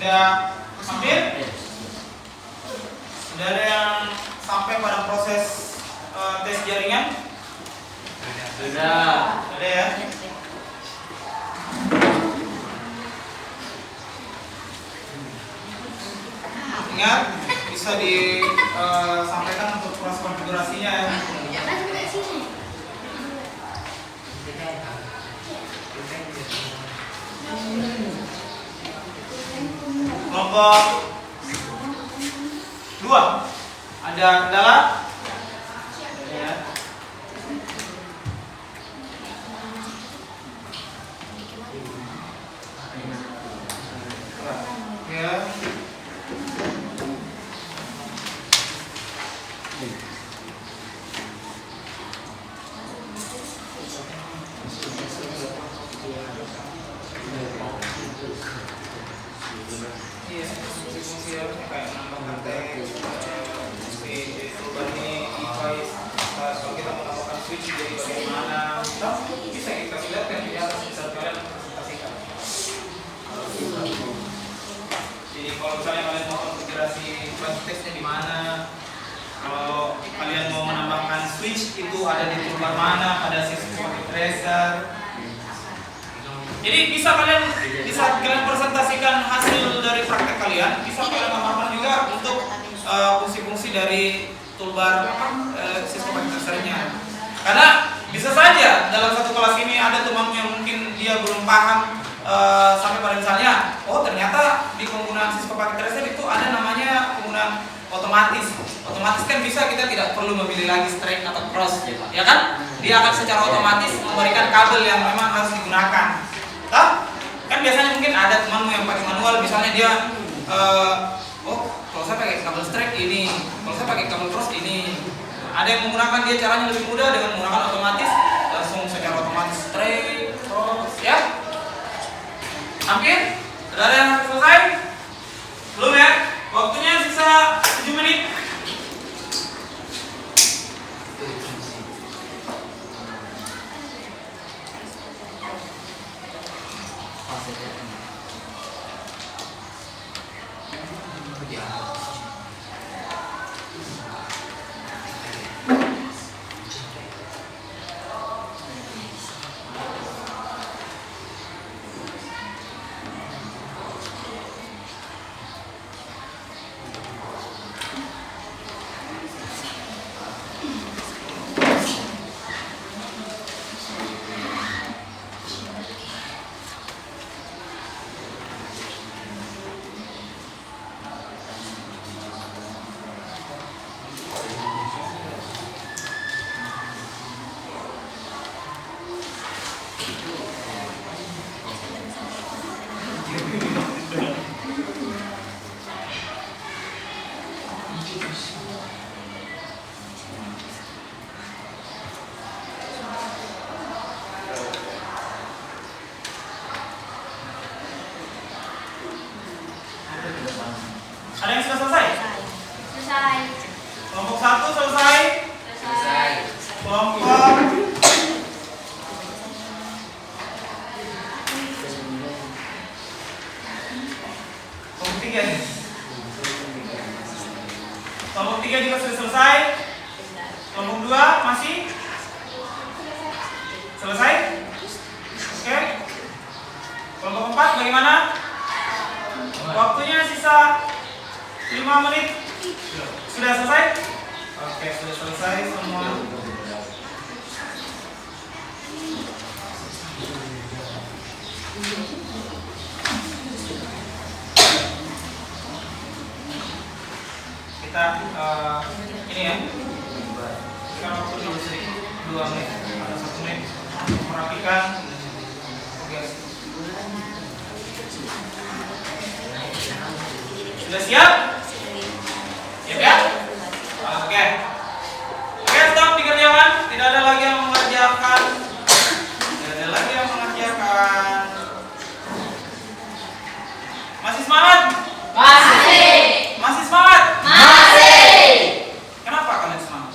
Sudah hampir? Sudah ada yang sampai pada proses tes jaringan? Sudah. Ada ya? Ingat, bisa disampaikan untuk proses konfigurasinya ya. Kelompok 2 ada kendala? Ya. Ya. Iya, fungsi-fungsi harusnya kayak menambahkan teks, di toolbar ini, device, kalau kita menambahkan switch jadi bagaimana, bisa kita lihat kan di atas bisa kalian presentasikan. Jadi kalau misalnya kalian mau konfigurasi flash text-nya di mana, kalau kalian mau menambahkan switch itu ada di toolbar mana, pada sistem tracer. Jadi bisa kalian presentasikan hasil dari praktek kalian, bisa kalian tambahkan juga untuk fungsi-fungsi dari toolbar sistem tracernya. Karena bisa saja dalam satu kelas ini ada teman yang mungkin dia belum paham sampai pada misalnya, oh ternyata di penggunaan sistem tracer itu ada namanya penggunaan otomatis. Otomatis kan bisa kita tidak perlu memilih lagi straight atau cross, ya kan? Dia akan secara otomatis memberikan kabel yang memang harus digunakan. Kan biasanya mungkin ada temanmu yang pakai manual, misalnya dia oh kalau saya pakai kabel straight ini, kalau saya pakai kabel cross ini. Ada yang menggunakan dia caranya lebih mudah dengan menggunakan otomatis, langsung secara otomatis straight cross, ya. Hampir? Sudah ada yang selesai? Belum ya? Waktunya sisa 7 menit. Ada yang sudah selesai? Selesai. Kelompok 1 selesai? Selesai. Kelompok 3 juga sudah selesai. Kelompok 2 masih selesai? Oke. Kelompok 4 bagaimana? Waktunya sisa 5 menit. Sudah selesai? Oke, sudah selesai semua. Kita ini ya. Kita waktu dulu sedikit 2 menit atau 1 menit untuk merapikan. Oke. Sudah siap? Siap ya? Oke. Oke, stop dikerjakan. Tidak ada lagi yang mengerjakan. Tidak ada lagi yang mengerjakan. Masih semangat? Masih. Masih semangat? Masih. Kenapa kalian semangat?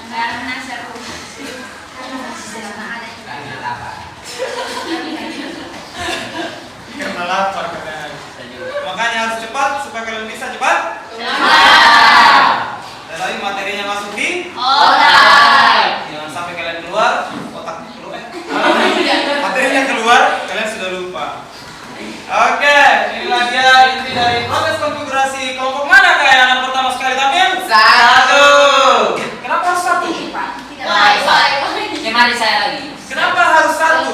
Karena seru. Karena lapar katanya. Makanya harus cepat supaya kalian bisa cepat. Dan lagi materinya masuk di Otak. jangan sampai kalian keluar otak keluar. Materinya keluar kalian sudah lupa. Oke, inilah dia inti dari proses konfigurasi. Kelompok mana kayak anak pertama sekali tampil? 1. Kenapa harus 1? Gimana saya lagi? Kenapa harus 1?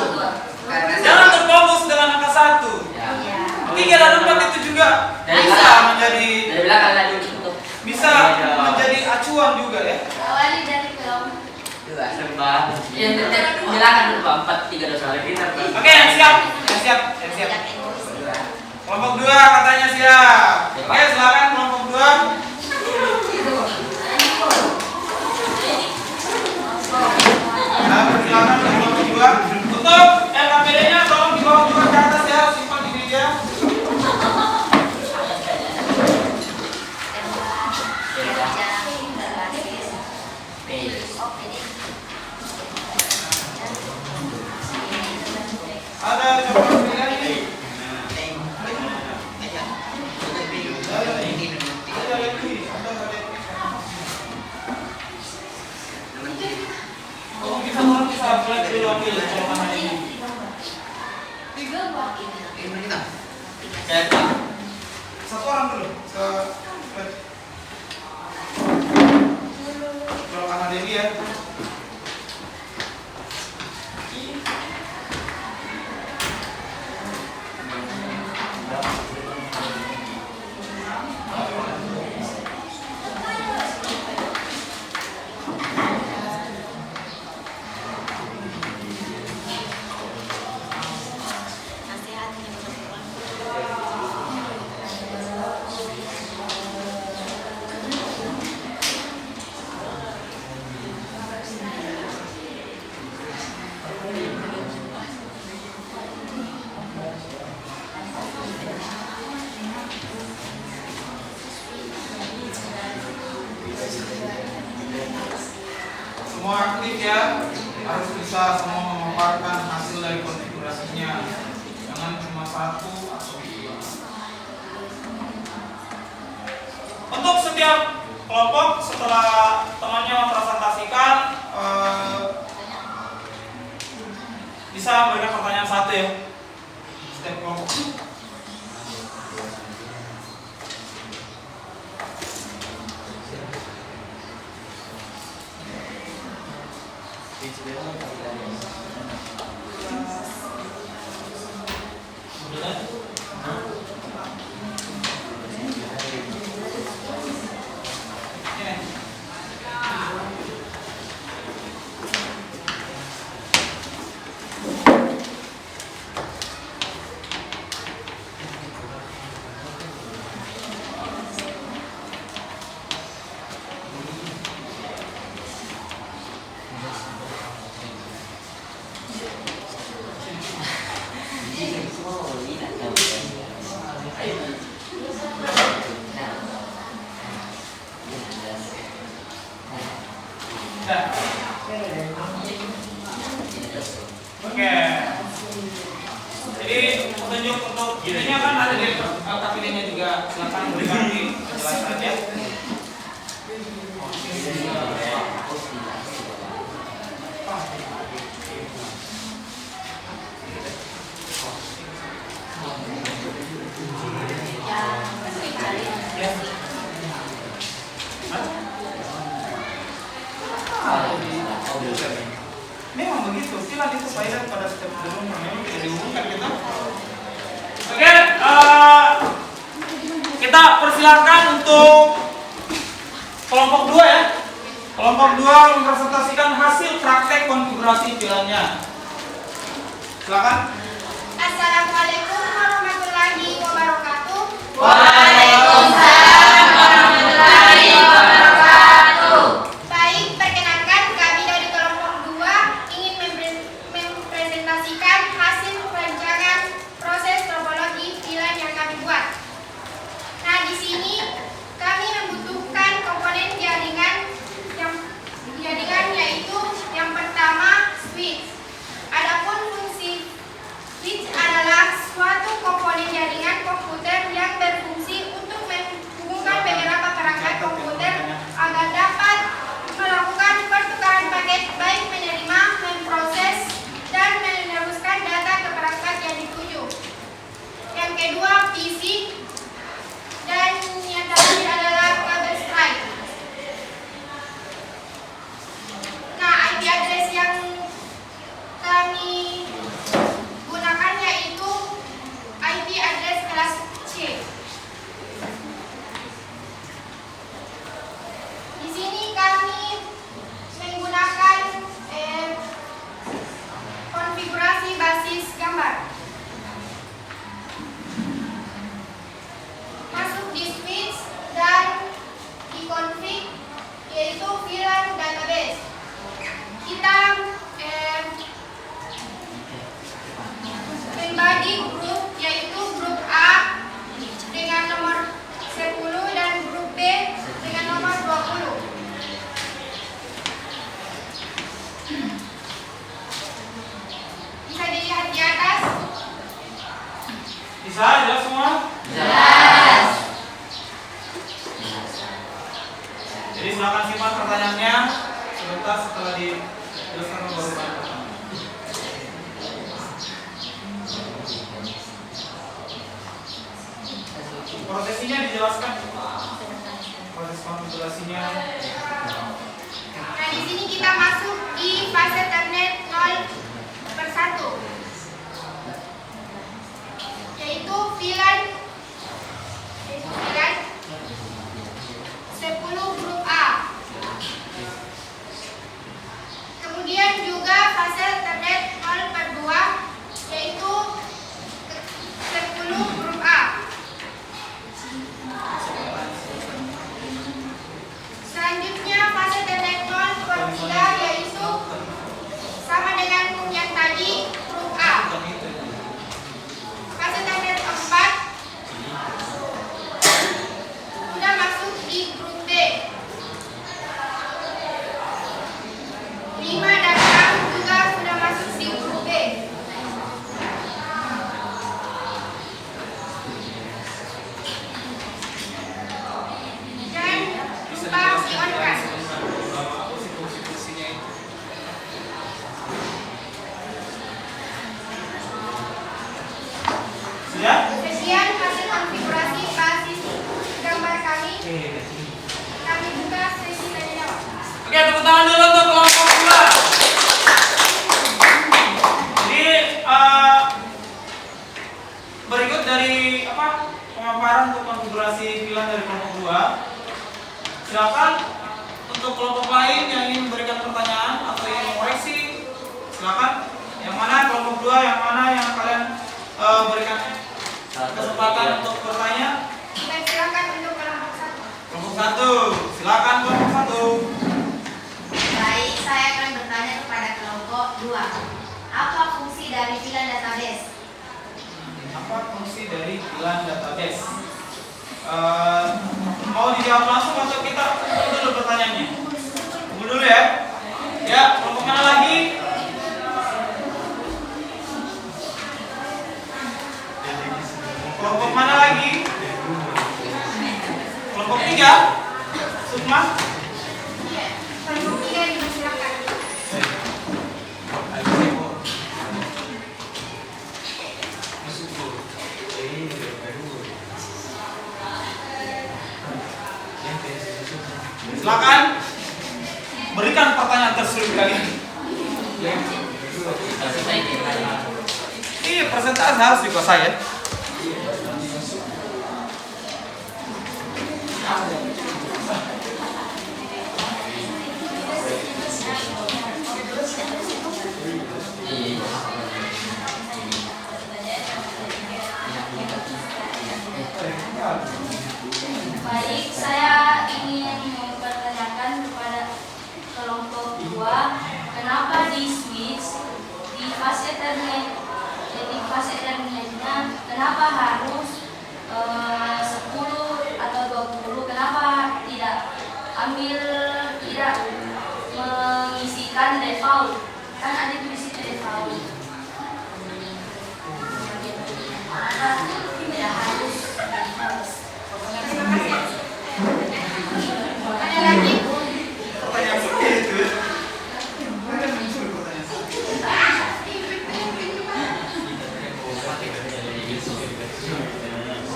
Karena Jangan terfokus dengan angka 1. 3 dan 4 itu juga bisa menjadi dari belakang tadi untuk bisa menjadi acuan juga ya. Awali dari kelompok. 2 sembah. Yang belakang dulu 4 3 2 1. Oke, yang siap. Yang siap. Yang siap. Kelompok 2 katanya siap. Oke, silakan kelompok 2. Nah, silakan kelompok 2. Untuk LKPD-nya tolong dibawa juga ke atas ya, simpan di meja. Ada coba pilihan ini. Ada lagi. Oh, bisa orang bisa flag dulu ambil kalau mana ini. Satu orang dulu ke flag. Kalau kanan Dewi ya. Semua aktif ya, harus bisa semua memaparkan hasil dari konfigurasinya. Jangan cuma 1 atau 2. Untuk setiap kelompok setelah temannya mempresentasikan bisa memberikan pertanyaan 1 ya. Setiap kelompok. Oke. Jadi petunjuk untuk ininya kan ada di LKPD-nya juga. Silakan berikan di penjelasannya. Memang begitu, silat itu faedah pada setiap guru memang tidak dihubungkan kita. Oke, kita persilakan untuk kelompok 2 ya. Kelompok 2 mempresentasikan hasil praktek konfigurasi VLAN-nya. Silakan. Assalamualaikum warahmatullahi wabarakatuh. Waalaikumsalam warahmatullahi wabarakatuh. Baik, perkenalkan kami dari kelompok 2 ingin mempresentasikan hasil perancangan proses topologi VLAN yang kami buat. Nah, di sini kami membutuhkan komponen jaringan yaitu yang pertama switch. Adapun fungsi switch adalah suatu komponen jaringan komputer yang berfungsi untuk menghubungkan beberapa perangkat komputer agar dapat melakukan pertukaran paket baik menerima, memproses, dan meneruskan data ke perangkat yang dituju. Yang kedua PC, dan yang terakhir adalah kabel strike. Nah, IP address yang kami gunakan yaitu IP address kelas C. Di sini kami menggunakan konfigurasi basis gambar. Masuk di switch dan di config yaitu VLAN database. Kita membagi grup yaitu grup A dengan nomor 10 dan grup B dengan nomor 20. Bisa dilihat di atas. Bisa jelas semua? Jelas. Jadi silakan simpan pertanyaannya sebentar setelah dijelaskan baru banyak. Prosesinya dijelaskan. Proses konfigurasinya. Nah, di sini kita masuk di fase Ethernet 0/1, yaitu VLAN 10 grup A. Kemudian juga fase Ethernet 0/2, yaitu 10 grup A. Selanjutnya fase Ethernet 0/3, yaitu sama dengan yang tadi, grup A. Fase Ethernet 4 sudah masuk di grup B. 5 dan 6 juga sudah masuk di grup B. Dan lupa di-on-kan. Sudah? Sekian hasil konfigurasi basis gambar kami. Kami buka sesi tanya jawab. Oke, tepuk tangan dulu untuk kelompok 2. Jadi berikut dari pemaparan untuk konfigurasi VLAN dari kelompok 2. Silakan untuk kelompok lain yang ingin memberikan pertanyaan atau yang mengoreksi, silakan. Yang mana kelompok 2, yang mana yang kalian berikan kesempatan untuk bertanya? Dan silakan untuk kelompok 1. Kelompok 1, silakan kelompok 1. Baik, saya akan bertanya kepada kelompok 2. Apa fungsi dari VLAN database? Apa fungsi dari VLAN database? Mau dijawab langsung atau kita tunggu dulu pertanyaannya? Tunggu dulu ya. Ya, kelompok mana lagi? Kelompok mana lagi? Kelompok 3? Sukma? Silakan berikan pertanyaan tersulit kalian. Iya, presentasi harus dikuasai ya. Baik, saya ingin mempertanyakan kepada kelompok 2, kenapa di switch di fase Ethernet-nya kenapa harus 10 atau 20? Kenapa tidak mengisikan default? Kan ada tulisan default. Kenapa tidak harus? Ada lagi? Pertanyaan seperti itu.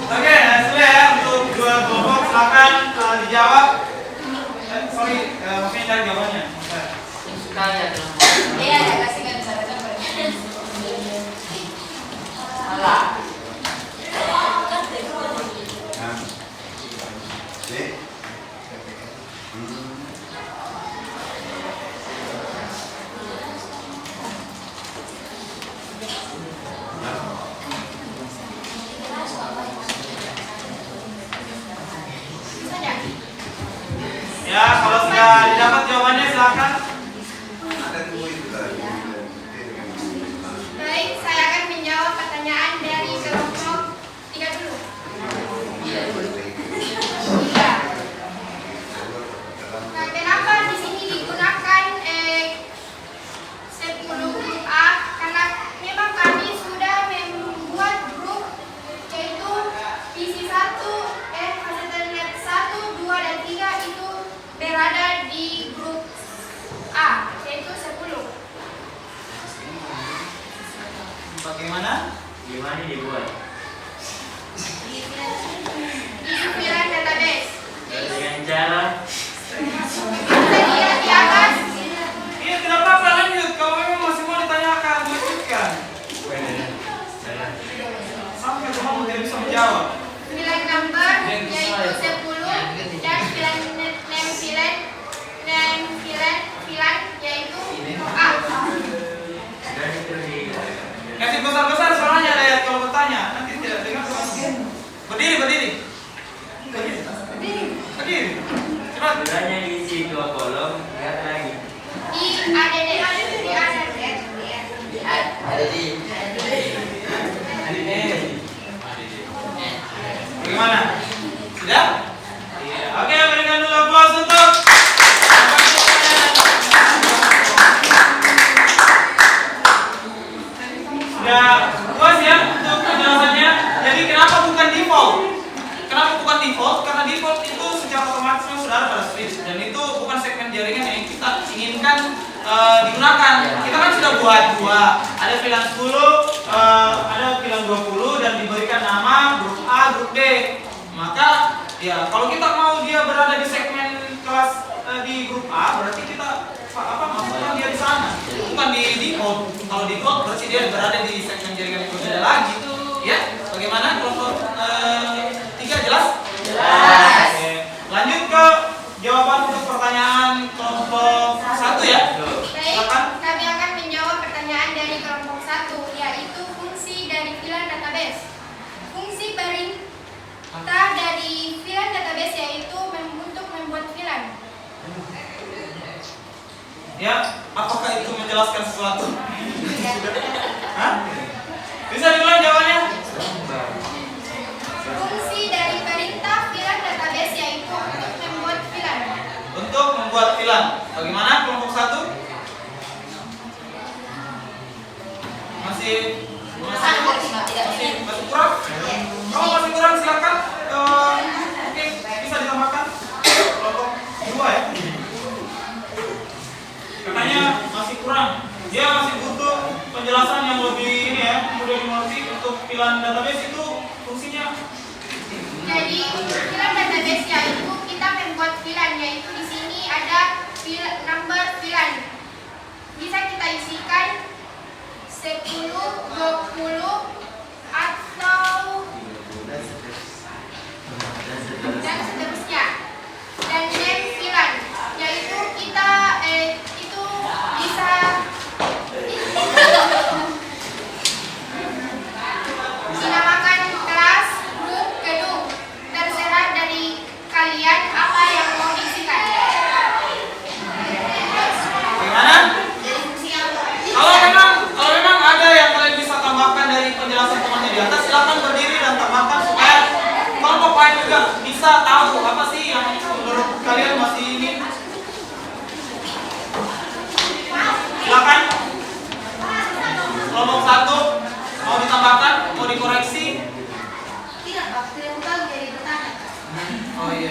Oke, sudah ya untuk dua kelompok silakan dijawab. Maksudnya cari jawabannya. Iya, ya kasihkan saya kan. Salah. Ya, kalau sudah didapat jawabannya silakan. Baik, saya akan menjawab pertanyaan dari kelompok 3 dulu. Iya. Nah, kenapa di sini digunakan 10 grup A? Karena memang kami sudah membuat grup yaitu PC 1, Ethernet 1, 2 dan 3 itu berada di grup A, yaitu 10. Bagaimana? Gimana dibuat? Di VLAN database. Dengan cara Bisa dilihat di atas. Iya, tidak apa-apa, lanjut. Kalau memang masih mau ditanyakan, lanjutkan. Sampai kamu tidak bisa menjawab. VLAN number yaitu 10 dan VLAN yaitu A. dan itu di Kasih besar-besar suaranya lihat kalau bertanya. Nanti tidak dengar suara. Berdiri. Cepat. sebenarnya diisi 2 kolom, lihat lagi. Di ADD. Bagaimana? Sudah? Iya. Oke, berikan dulu aplaus untuk sudah puas ya untuk penjelasannya. Jadi kenapa bukan default? Karena default itu secara otomatis sudah ada pada switch dan itu bukan segmen jaringan yang kita inginkan digunakan. Kita kan sudah buat 2, ada VLAN 10, ada VLAN 20 dan diberikan nama grup A, grup B. Maka ya kalau kita mau dia berada di segmen kelas di grup A, berarti kita masukkan dia di sana, bukan di default. Kalau default berarti dia berada di segmen jaringan yang berbeda lagi. Ya, bagaimana kelompok 3 jelas? Jelas. Oke. Lanjut ke jawaban untuk pertanyaan kelompok 1 ya. Baik, Silakan. kami akan menjawab pertanyaan dari kelompok 1, yaitu fungsi dari VLAN database. Fungsi perintah dari VLAN database yaitu untuk membuat VLAN. Ya, apakah itu menjelaskan sesuatu? Hah? Bisa diulang jawabannya? Fungsi dari perintah VLAN database yaitu untuk membuat VLAN. Untuk membuat VLAN. Bagaimana kelompok 1? Masih kurang? Kalau masih kurang silakan. Oke, bisa ditambahkan kelompok 2 ya. Katanya masih kurang. Dia masih butuh penjelasan yang lebih ini ya, mudah dimengerti. Untuk VLAN database itu fungsinya. Jadi VLAN database yaitu kita membuat membuat VLAN, yaitu di sini ada number VLAN. Bisa kita isikan 10, 20 atau dan seterusnya. Dan name VLAN, yaitu kita itu bisa dinamakan kelas, grup, gedung. Terserah dari kalian apa yang mau diisikan. Bagaimana? Kalau memang ada yang kalian bisa tambahkan dari penjelasan temannya di atas, silakan berdiri dan tambahkan supaya kelompok lain juga bisa tahu apa sih yang menurut kalian masih ini. Silakan. Kelompok 1 mau ditambahkan, mau dikoreksi. Tidak, Pak. Tidak bukan jadi bertanya. Oh iya.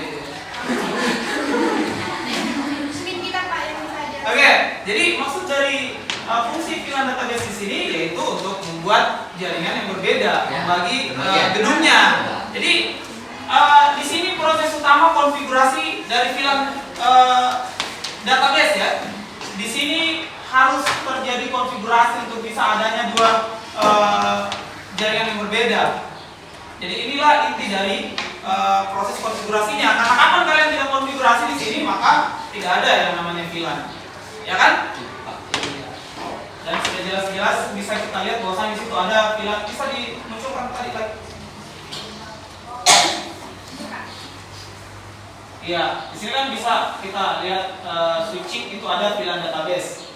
Mungkin kita Pak yang bisa aja. Oke, jadi maksud dari fungsi VLAN database di sini yaitu untuk membuat jaringan yang berbeda, membagi gedungnya. Jadi di sini proses utama konfigurasi dari VLAN database ya. Di sini harus terjadi konfigurasi untuk bisa adanya dua jaringan yang berbeda. Jadi inilah inti dari proses konfigurasinya. Karena kapan kalian tidak konfigurasi di sini, maka tidak ada yang namanya VLAN, ya kan? Dan sudah jelas-jelas bisa kita lihat bahwasanya di situ ada VLAN. Bisa dimunculkan tadi lagi. Iya, di sini kan bisa kita lihat switching itu ada VLAN database.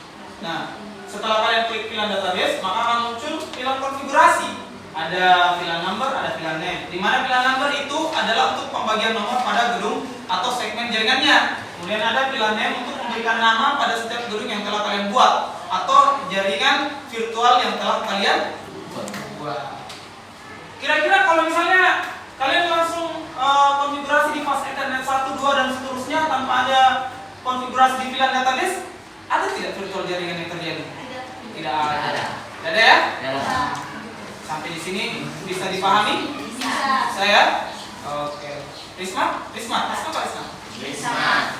Nah, setelah kalian klik VLAN database, maka akan muncul VLAN konfigurasi. Ada VLAN number, ada VLAN name. Di mana VLAN number itu adalah untuk pembagian nomor pada gedung atau segmen jaringannya. Kemudian ada VLAN name untuk memberikan nama pada setiap gedung yang telah kalian buat atau jaringan virtual yang telah kalian buat. Kira-kira kalau misalnya kalian langsung konfigurasi di fast Ethernet 1, 2 dan seterusnya tanpa ada konfigurasi di VLAN database, ada tidak virtual jaringan yang terjadi? Tidak ada. Tidak ada ya? Sampai di sini bisa dipahami? Bisa. Saya? Oke. Risma? Risma apa Risma? Risma.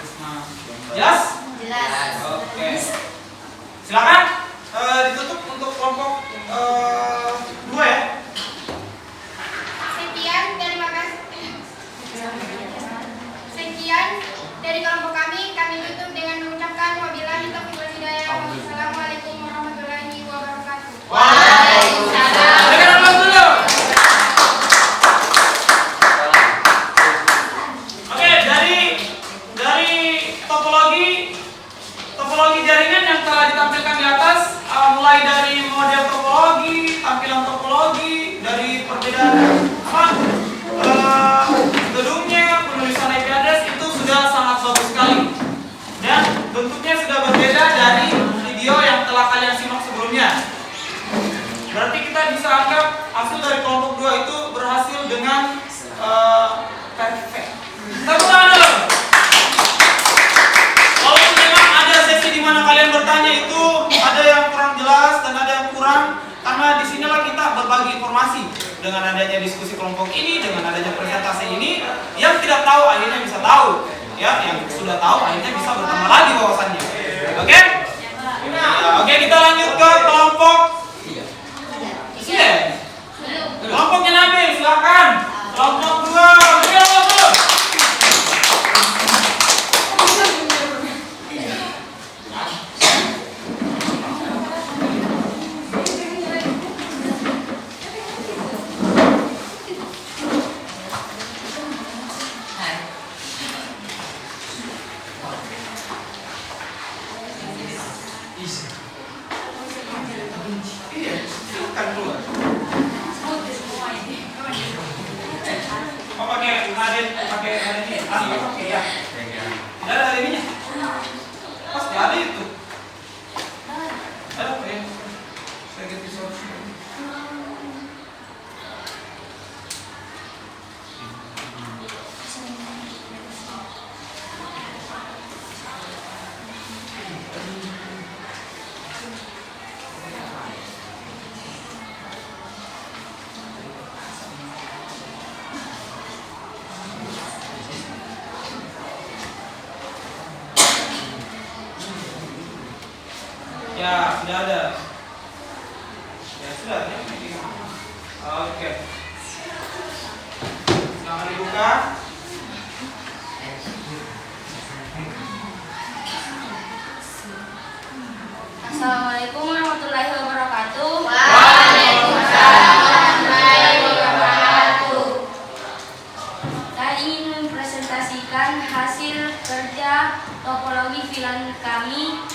Jelas? Jelas. Oke. Silakan ditutup untuk kelompok 2 ya. Sekian, terima kasih. Sekian dari kelompok kami tutup dengan mengucapkan wabillahi taufiq wal hidayah. Wassalamualaikum warahmatullahi wabarakatuh. Waalaikumsalam. Dengar dulu. Oke, dari topologi jaringan yang telah ditampilkan di atas, mulai dari model topologi, tampilan topologi, dari perbedaan gedungnya, penulisan IP address itu sudah sangat bagus sekali. Dan bentuknya sudah berbeda dari video yang telah kalian simak sebelumnya. Berarti kita bisa anggap hasil dari kelompok 2 itu berhasil dengan perfect. Tepuk tangan dulu. Kalau memang ada sesi di mana kalian bertanya itu ada yang kurang jelas dan ada yang kurang, karena disinilah kita berbagi informasi. Dengan adanya diskusi kelompok ini, dengan adanya presentasi ini, yang tidak tahu akhirnya bisa tahu, ya, yang sudah tahu akhirnya bisa bertambah lagi wawasannya. Oke? Oke, kita lanjut ke kelompok 3. Kelompoknya Nabil, silakan. Kelompok 2. Ya, sudah ada. Ya, sudah. Oke. Silakan dibuka. Assalamualaikum warahmatullahi wabarakatuh. Waalaikumsalam warahmatullahi wabarakatuh. Saya ingin mempresentasikan hasil kerja topologi VLAN kami.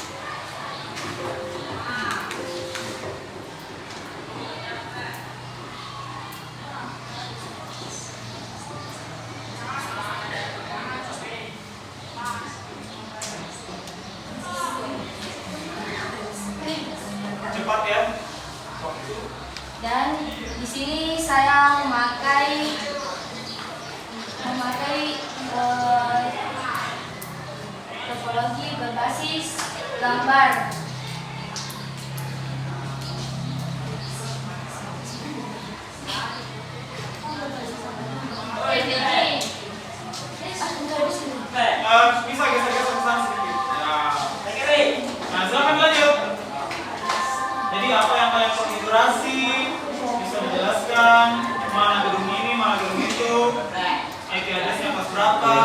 Cepat ya. Dan di sini saya memakai topologi berbasis gambar. Bisa geser-geser ke sana sedikit. Ya. Nah, silakan lanjut. Jadi apa yang kalian konfigurasi bisa dijelaskan mana gedung ini, mana gedung itu, IP address-nya pas berapa.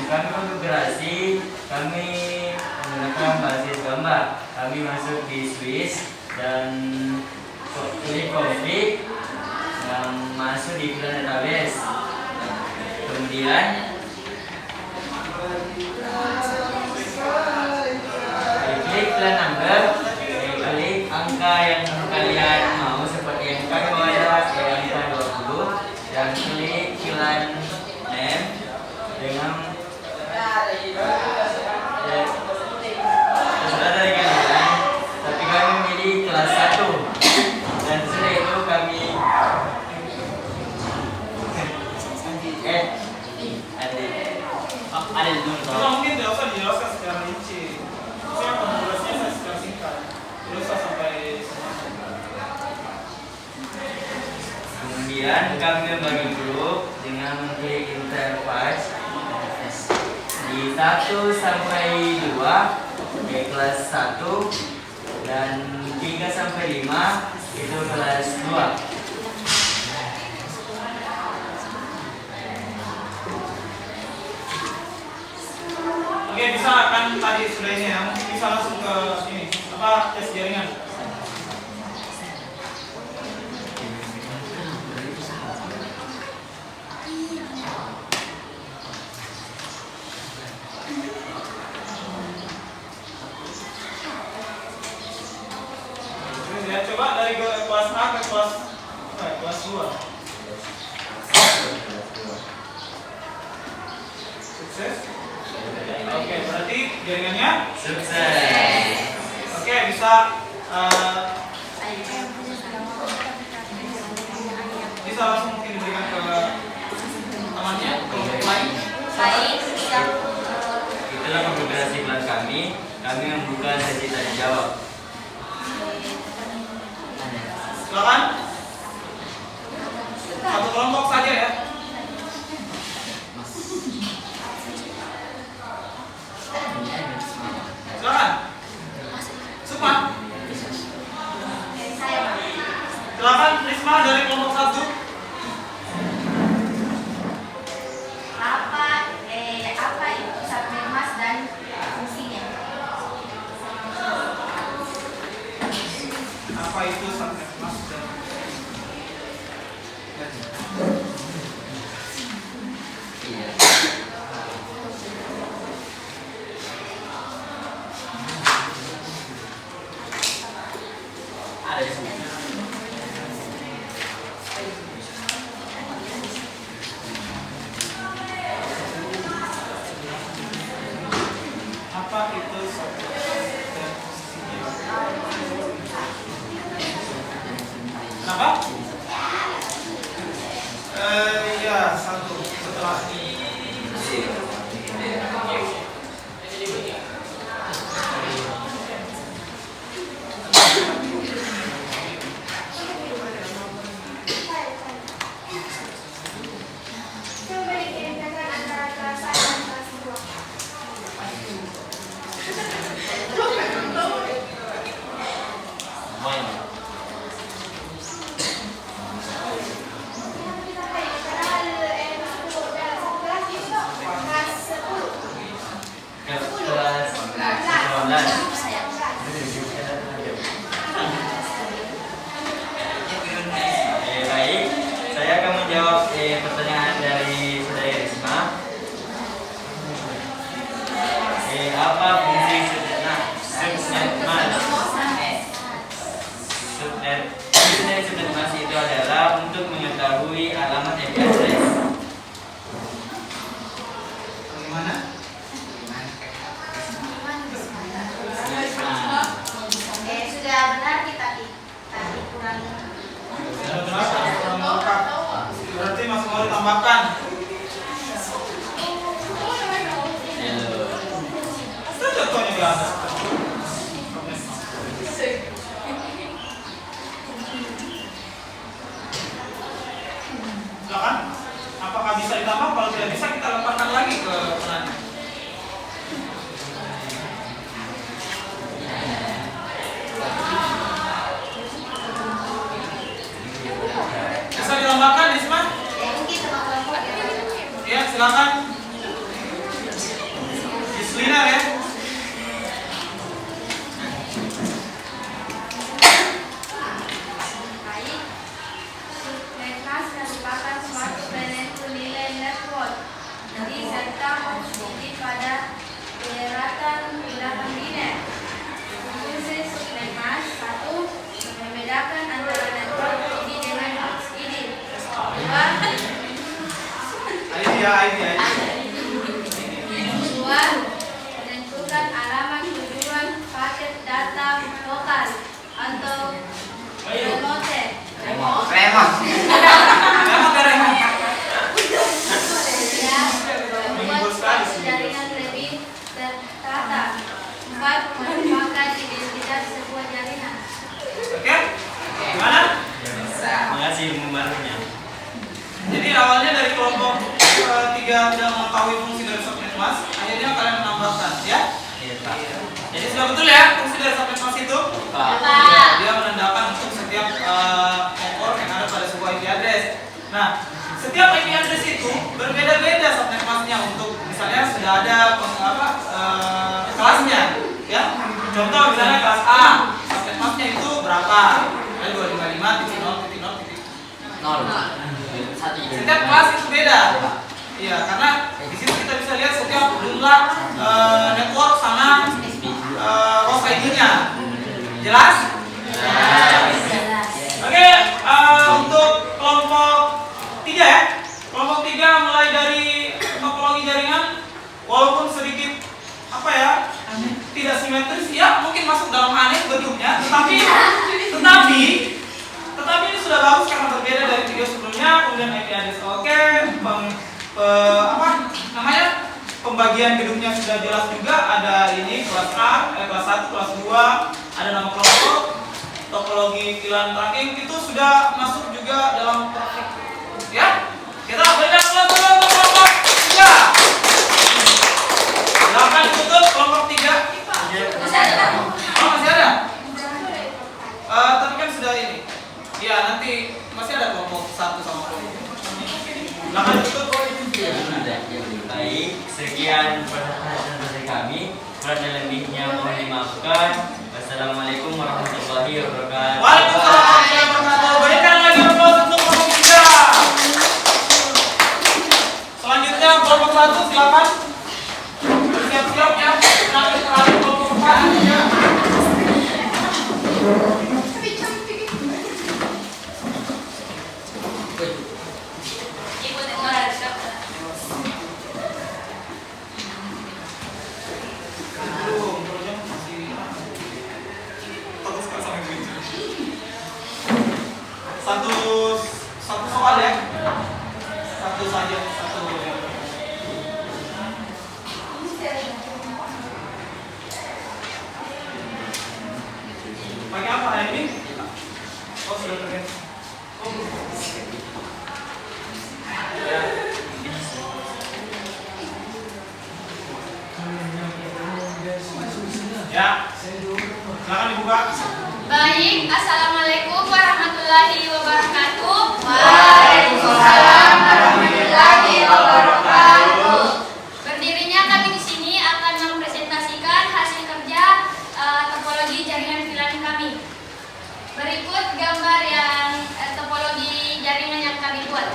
Kami konfigurasi, kami menggunakan basis gambar. Kami masuk di Swiss dan pilih config yang masuk di VLAN database. Kemudian klik VLAN number, klik angka yang kalian mau seperti yang kami mau ada angka 20 dan klik VLAN name dengan terserah dari kalian, tapi kami memilih kelas 1 dan setelah itu kami ada di Cuma mungkin tidak usah dijelaskan secara rinci. Saya konfigurasinya saya secara singkat. Tidak usah sampai semua. Kemudian kami membagi grup dengan mengklik interface di 1 sampai 2 di kelas 1 dan 3 sampai 5 itu kelas 2. Oke, bisa kan tadi sudah ini ya. Mungkin bisa langsung ke ini. Apa tes jaringan? Ya, coba dari kelas A ke kelas 2. Sukses. Oke, berarti jaringannya Sukses. oke, bisa bisa langsung mungkin diberikan ke temannya, kelompok lain. Baik, siap. Itulah konfigurasi VLAN kami. Kami membuka sesi tanya jawab. Silakan. Satu kelompok saja ya. Silakan. Sukma. Silakan Risma dari kelompok 1. Apa itu subnetmas dan fungsinya? Apa itu subnetmas dan Iya. Ada di sini. apa itu subnetmas dan fungsinya? Kenapa? Ya, satu setelah ini. Coba dikirimkan antara kelas 1 dan kelas 2. pertanyaan dari saudari Risma. Apa fungsi subnetmas itu adalah untuk mengetahui alamat IP address. Bagaimana? Sudah benar kita kurangi. Sudah benar, kurang lengkap. Berarti masih mau ditambahkan. Itu contohnya berapa? Silakan. Apakah bisa ditambah? Kalau tidak bisa kita lemparkan lagi ke penanya. Bisa ditambahkan, Isma? Mungkin sama kelompok ya. Ya, silakan. Islina ya. Baik, subnetmas merupakan suatu nilai network. Jadi serta konstitusi pada peralatan pergerakan binet. Fungsi subnetmas satu, membedakan antara network ini dengan ini. Dua, dua, menentukan alamat tujuan paket data lokal atau remote. Remote. Ya, membuat suatu jaringan lebih tertata. Empat, merupakan identitas sebuah jaringan. Oke? Gimana? Terima kasih ilmu barunya. Jadi awalnya dari kelompok 3 tidak mengetahui fungsi dari subnetmas, akhirnya kalian menambahkan, ya? Iya, Pak. Jadi sudah betul ya fungsi dari subnetmas itu? Pak. Ya, dia menandakan untuk setiap network yang ada pada sebuah IP address. Nah, setiap IP address itu berbeda-beda subnetmasnya untuk misalnya sudah ada kelasnya, ya. Contoh misalnya kelas A, subnetmasnya itu berapa? Ada 255.0.0.0. Setiap kelas itu beda. Iya, karena di situ kita bisa lihat setiap jumlah network sama host ID-nya. Jelas? Oke, untuk kelompok 3 ya. Kelompok 3 mulai dari topologi jaringan, walaupun sedikit tidak simetris, ya mungkin masuk dalam aneh bentuknya, tetapi ini sudah bagus karena berbeda dari video sebelumnya. Kemudian IP address oke, pembagian gedungnya sudah jelas juga. Ada ini kelas A, kelas 1, kelas 2, ada nama kelompok, topologi VLAN tracking itu sudah masuk juga dalam ya. Kita berikan kelas dulu untuk kelompok 3. Silakan tutup kelompok 3. Oh, masih ada? Tapi kan sudah ini. Ya, nanti masih ada kelompok 1 sama kelompok. Silakan tutup. Baik, sekian pertanyaan dari kami. Kurang lebihnya mohon dimaafkan. Wassalamualaikum warahmatullahi wabarakatuh. Waalaikumsalam warahmatullahi wabarakatuh. Berikan lagi aplaus untuk kelompok 3. Selanjutnya kelompok 1 silakan. Siap-siap ya. Nanti terakhir kelompok 4 ya. Satu soal ya. Satu saja, satu. Pakai apa hari ini? Oh, sudah terkait. Oh. Ya. Silakan dibuka. Baik, Assalamualaikum warahmatullahi wabarakatuh. Waalaikumsalam warahmatullahi wabarakatuh. Berdirinya kami di sini akan mempresentasikan hasil kerja topologi jaringan VLAN kami. Berikut gambar yang topologi jaringan yang kami buat.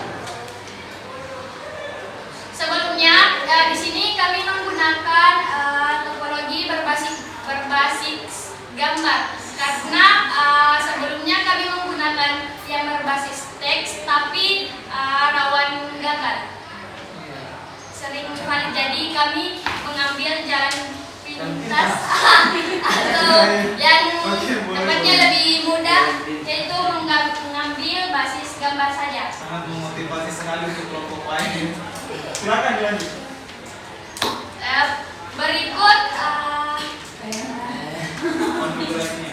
jadi kami mengambil jalan pintas atau yang tepatnya lebih mudah, yaitu mengambil basis gambar saja. Sangat memotivasi sekali untuk kelompok lain. Silakan dilanjut. Berikut Konfigurasinya.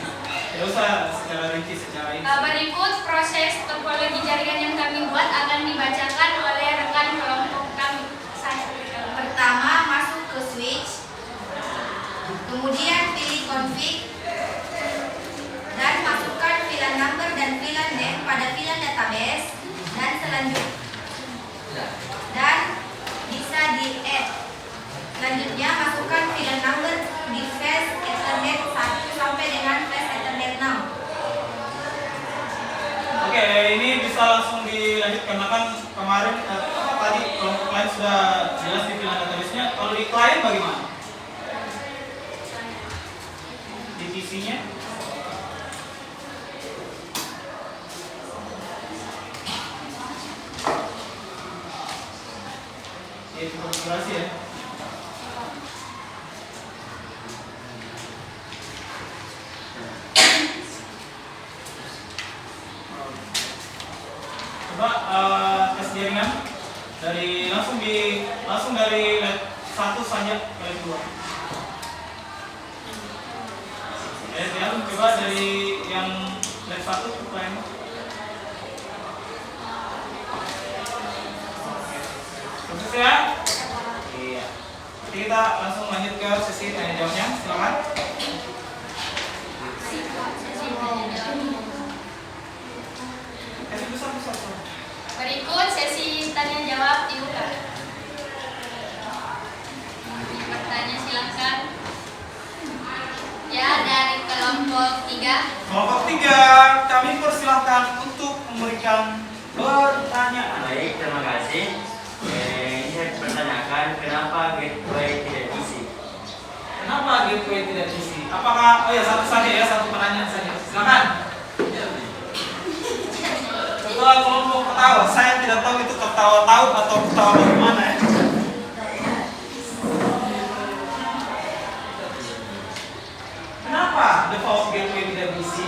Ya usah secara rinci secara ini. berikut proses topologi jaringan yang kami buat akan dibacakan oleh rekan kelompok kami. Pertama, masuk ke switch, kemudian pilih config, dan masukkan VLAN number dan VLAN name pada VLAN database, dan dan bisa di-add. Selanjutnya, masukkan VLAN number di flash Ethernet 1 sampai dengan flash Ethernet 6. Oke, ini bisa langsung dilanjut karena kan kemarin tadi kelompok lain sudah jelas di VLAN database-nya. Kalau di klien bagaimana? Di PC-nya? Itu konfigurasi ya. Coba tes jaringan dari langsung dari LED 1 saja ke LED 2. Ya, coba dari yang LED 1 ke klien. Sukses ya. Iya. Jadi kita langsung lanjut ke sesi tanya jawabnya. Silakan. Berikut sesi tanya jawab dibuka. Bertanya silakan. Ya, dari kelompok 3. Kelompok 3, kami persilahkan untuk memberikan pertanyaan. Baik, terima kasih. Ini saya pertanyakan kenapa gateway tidak diisi? Kenapa gateway tidak diisi? Apakah, oh ya satu saja ya, satu pertanyaan saja. Silakan. Ketua kelompok ketawa, saya tidak tahu itu ketawa tahu atau ketawa bagaimana ya. Kenapa default gateway tidak diisi?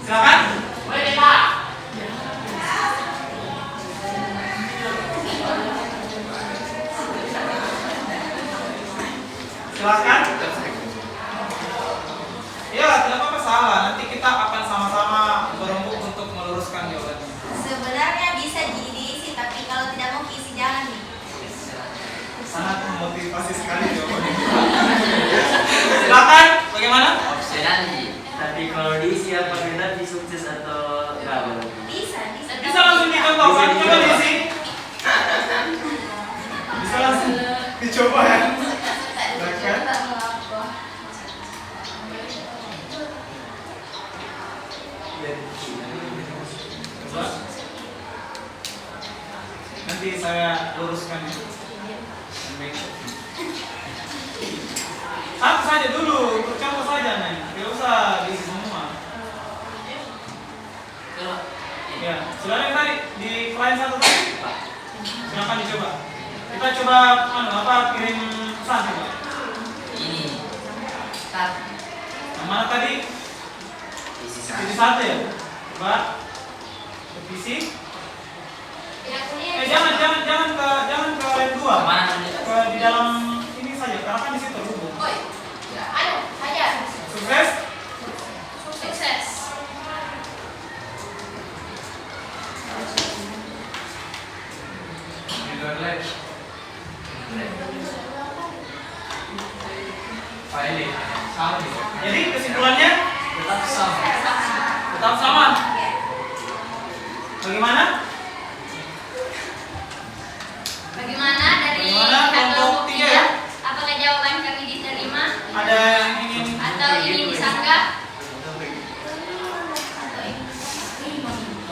Silakan. Boleh Pak. Silakan. Ya, tidak apa-apa salah. Nanti kita akan sama-sama berembuk untuk meluruskan jawabannya. Sebenarnya bisa diisi, tapi kalau tidak mau isi jangan nih. Sangat memotivasi sekali jawabannya. Silakan. Bagaimana? Opsional nih. Tapi kalau diisi apa kita sukses atau enggak? Bisa langsung dicontohkan. Coba diisi. Bisa langsung dicoba ya. Silakan. Coba. Nanti saya luruskan ya. Baik. Satu saja dulu, coba saja nih. Tidak usah diisi semua. Ya, sudah yang tadi di klien satu tadi. Silakan dicoba. Kita coba kirim pesan coba. Ini. Tab. Yang mana tadi? Isi satu ya. Coba. Ke PC. Jangan ke line 2. Mana? Ke di dalam ini saja. Karena kan di situ terhubung. Sukses. Sukses. File sama nih. Jadi kesimpulannya Tetap sama. tetap sama. Bagaimana? Bagaimana dari Bagaimana kelompok 3 ya? Apakah jawaban kami diterima Ada yang ingin atau ini disanggah?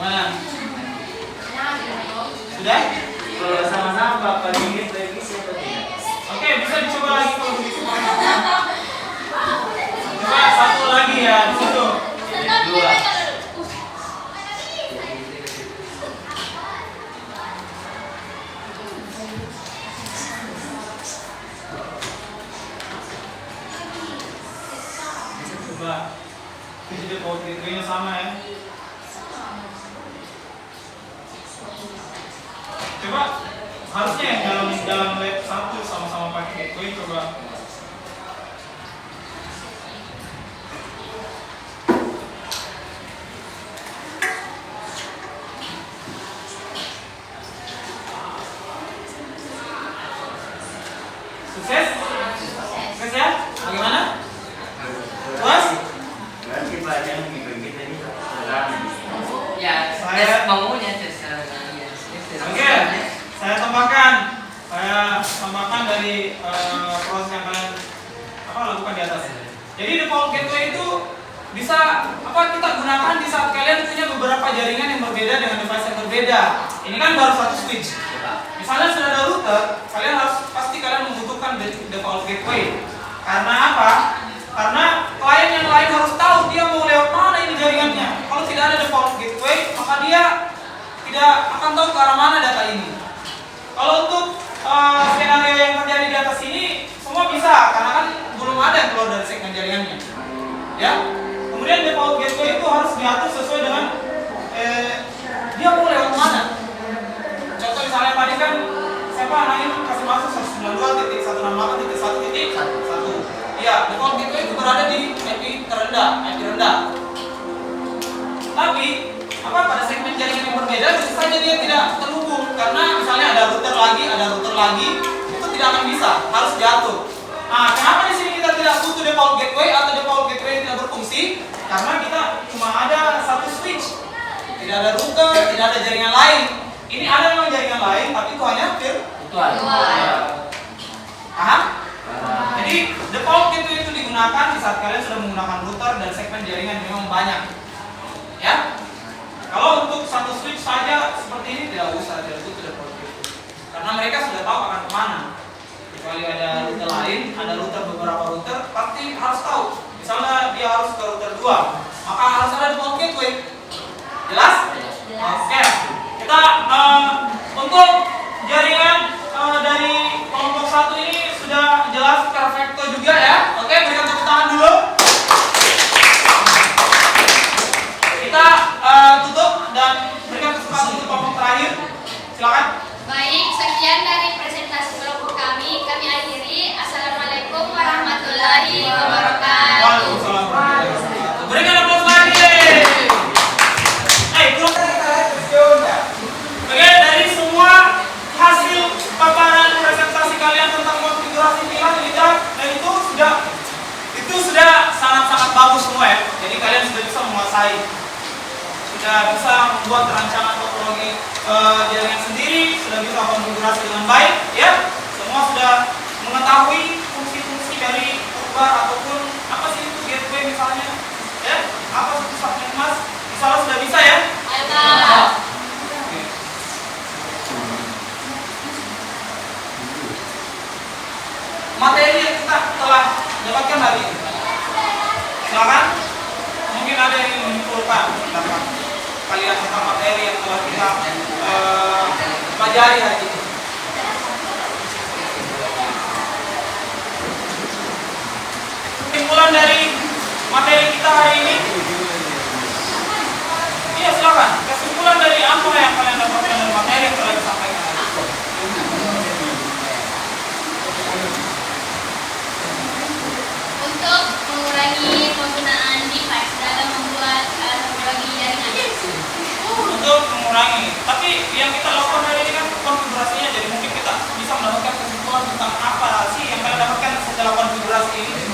mana? Sudah? Kalau sama-sama Bapak ingin revisi atau tidak? Oke, bisa dicoba lagi kalau begitu. Coba Jadi default gateway-nya sama ya. Coba harusnya yang dalam lab 1 sama-sama pakai gateway, coba. Sukses? Sukses ya? Bagaimana? Puas? Berarti Pak yang dibagi tadi terang. Ya, Saya- maunya terserah. Oke, saya tambahkan dari proses yang kalian lakukan di atas. Jadi default gateway itu bisa kita gunakan di saat kalian punya beberapa jaringan yang berbeda dengan device yang berbeda. Ini kan baru satu switch. Misalnya sudah ada router, kalian pasti membutuhkan default gateway. Karena apa? Karena klien yang lain harus tahu dia mau lewat mana ini jaringannya. Kalau tidak ada default gateway, maka dia tidak akan tahu ke arah mana data ini. Kalau untuk skenario yang terjadi di atas ini semua bisa, karena kan belum ada yang keluar dari segmen jaringannya. Ya. Kemudian default gateway itu harus diatur sesuai dengan dia mau lewat mana. Contoh misalnya tadi kan siapa anaknya kasih masuk 192.168.1.1. Iya, default gateway itu berada di IP rendah. Tapi pada segmen jaringan yang berbeda bisa saja dia tidak terhubung karena misalnya ada router lagi, itu tidak akan bisa, harus diatur. Nah, kenapa di sini kita tidak butuh default gateway atau default gateway tidak berfungsi? Karena kita cuma ada satu switch, tidak ada router, tidak ada jaringan lain. Ini ada memang jaringan lain, tapi itu hanya virtual. Paham? Jadi default gateway itu digunakan di saat kalian sudah menggunakan router dan segmen jaringan yang memang banyak. Ya. Kalau untuk satu switch saja seperti ini tidak usah, tidak butuh default gateway. Karena mereka sudah tahu akan kemana. Kecuali ada router lain, ada beberapa router, pasti harus tahu. Misalnya dia harus ke router 2, maka harus ada default gateway. Jelas? Oke. Kita untuk jaringan dari kelompok 1 ini sudah jelas perfecto juga ya. Oke, berikan tepuk tangan dulu. Kita tutup dan berikan kesempatan untuk kelompok terakhir. Silakan. Baik, sekian dari presentasi kelompok kami. Kami akhiri. Assalamualaikum warahmatullahi wabarakatuh. Waalaikumsalam warahmatullahi wabarakatuh. Berikan aplaus lagi. Oke, dari semua hasil paparan presentasi kalian tentang konfigurasi VLAN dan itu sudah sangat-sangat bagus semua ya. Jadi kalian sudah bisa menguasai, sudah bisa membuat rancangan topologi jaringan sendiri, sudah bisa konfigurasi dengan baik ya. Semua sudah mengetahui fungsi-fungsi dari router ataupun apa sih itu gateway misalnya ya, apa itu subnet mask, misalnya sudah bisa ya. Ayo, Kak. Materi yang kita telah dapatkan hari ini, silakan. Mungkin ada yang menyimpulkan pendapat kalian tentang materi yang telah kita pelajari hari ini. Kesimpulan dari materi kita hari ini, iya silakan. Kesimpulan dari apa yang kalian dapatkan dari materi yang telah disampaikan hari ini. Untuk mengurangi penggunaan device dalam membuat topologi jaringan. Untuk mengurangi, tapi yang kita lakukan hari ini kan konfigurasinya, jadi mungkin kita bisa mendapatkan kesimpulan tentang apa sih yang kalian dapatkan setelah konfigurasi ini.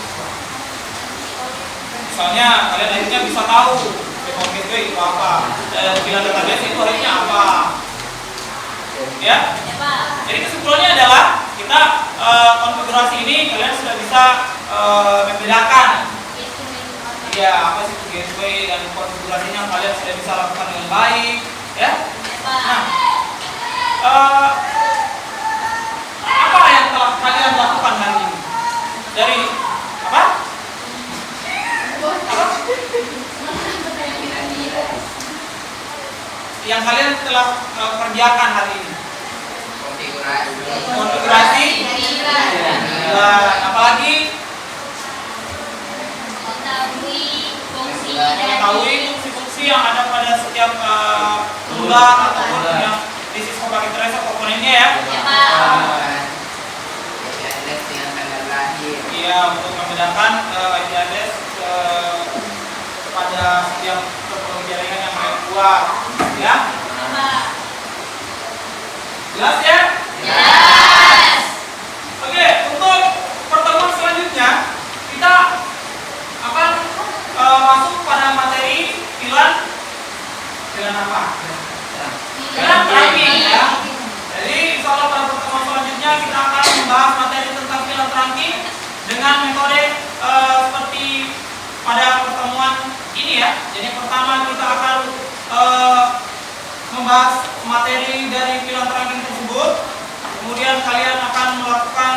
Misalnya kalian akhirnya bisa tahu default gateway itu apa, VLAN database itu akhirnya apa, ya. Ya, Pak. Jadi kesimpulannya adalah kita konfigurasi ini kalian sudah bisa membedakan ya apa sih itu gateway dan konfigurasinya kalian sudah bisa lakukan dengan baik ya. Nah, apa yang telah kalian lakukan hari ini dari apa? Yang kalian telah kerjakan hari ini? Konfigurasi, apalagi Mengetahui fungsi tubular ataupun yang diskopakin terasa komponennya ya. Ya, Pak. Address dengan tanggal lahir. Iya, untuk membedakan IP address kepada setiap topologi jaringan yang paling kuat ya. Pak. Jelas ya? Jelas. Oke, untuk pertemuan selanjutnya kita akan masuk pada materi VLAN apa? VLAN trunking ya. Jadi insya Allah pada pertemuan selanjutnya kita akan membahas materi tentang VLAN trunking dengan metode seperti pada pertemuan ini ya. Jadi pertama kita akan membahas materi dari VLAN trunking tersebut. Kemudian kalian akan melakukan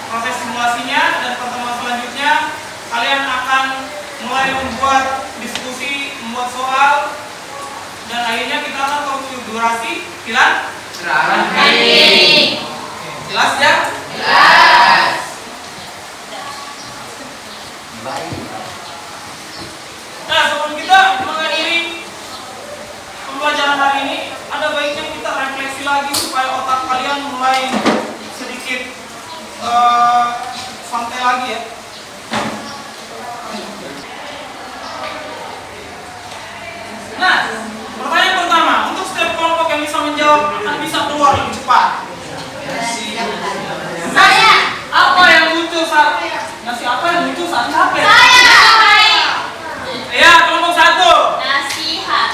proses simulasinya, dan pertemuan selanjutnya kalian akan mulai membuat diskusi, membuat soal, dan akhirnya kita akan konfigurasi VLAN Trunking. Jelas ya? Jelas. Nah, sebelum kita mengakhiri pembelajaran hari ini, ada baiknya kita refleksi lagi supaya otak kalian mulai sedikit santai lagi ya. Nah, pertanyaan pertama, untuk setiap kelompok yang bisa menjawab akan bisa keluar lebih cepat. Saya. Apa yang muncul saat nasi apa yang muncul saat capek? Saya. Ya, kelompok satu. Nasihat.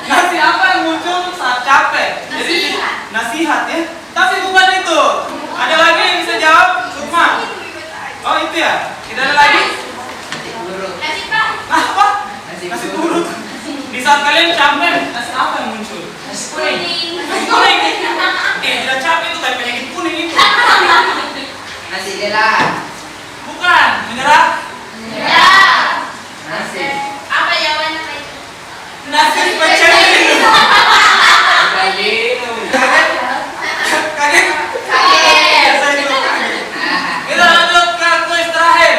Nasi apa yang muncul saat capek? Jadi Nasihat. nasihat ya. Tapi bukan itu. Ada lagi yang bisa jawab? Sukma. Oh itu ya. Tidak ada lagi? Nasi, Pak. Apa? Nasi buruk. Di saat kalian capek, nasi apa yang muncul? Kuning. Nasi kuning. Tidak capek itu kayak penyakit kuning itu. Nasi delah. Bukan. Menyerah. Ya. Nasi. Apa jawabannya, Pak? Nasi pecel. Kaget. Kaget. Biasa itu kaget. Kita lanjut ke kuis terakhir.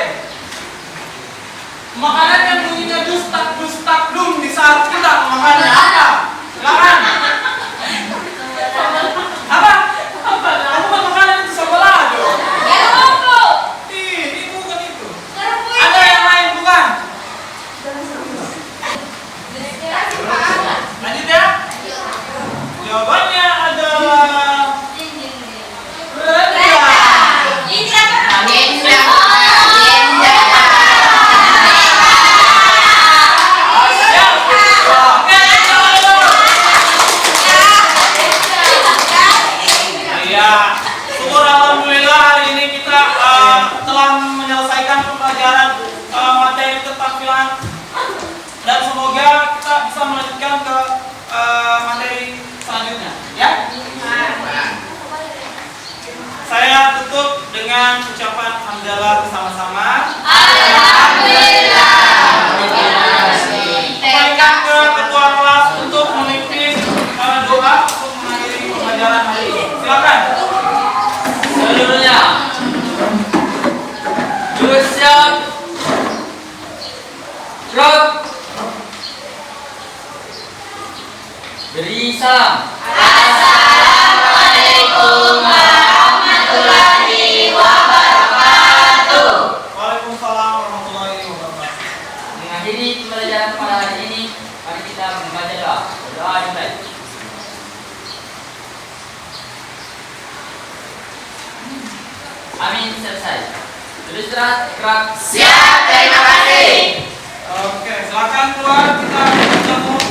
Makanan yang bunyinya dustak dum di saat kita memakannya apa? Silakan. Apa? Kamu kan makanan itu sokolado. Ya, apa? Ini bukan itu. Ada yang lain bukan? Lanjut ya. Jawabannya adalah rendang. Ini apa? Agenda. Iya, syukur alhamdulillah hari ini kita telah menyelesaikan pembelajaran materi tentang VLAN, dan semoga kita bisa melanjutkan ke materi selanjutnya. Ya, saya tutup dengan ucapan hamdalah bersama-sama. Alhamdulillah. Kembalikan ke ketua kelas untuk memimpin doa untuk mengakhiri pembelajaran hari ini. Silakan. Seluruhnya siap. Gerak. Beri salam. Assalamualaikum warahmatullahi wabarakatuh. Waalaikumsalam warahmatullahi wabarakatuh. Mengakhiri pembelajaran pada hari ini, mari kita membaca doa. Doa dimulai. Amin, selesai. Tulis surat, gerak. Siap, terima kasih. Oke, silakan keluar, kita ketemu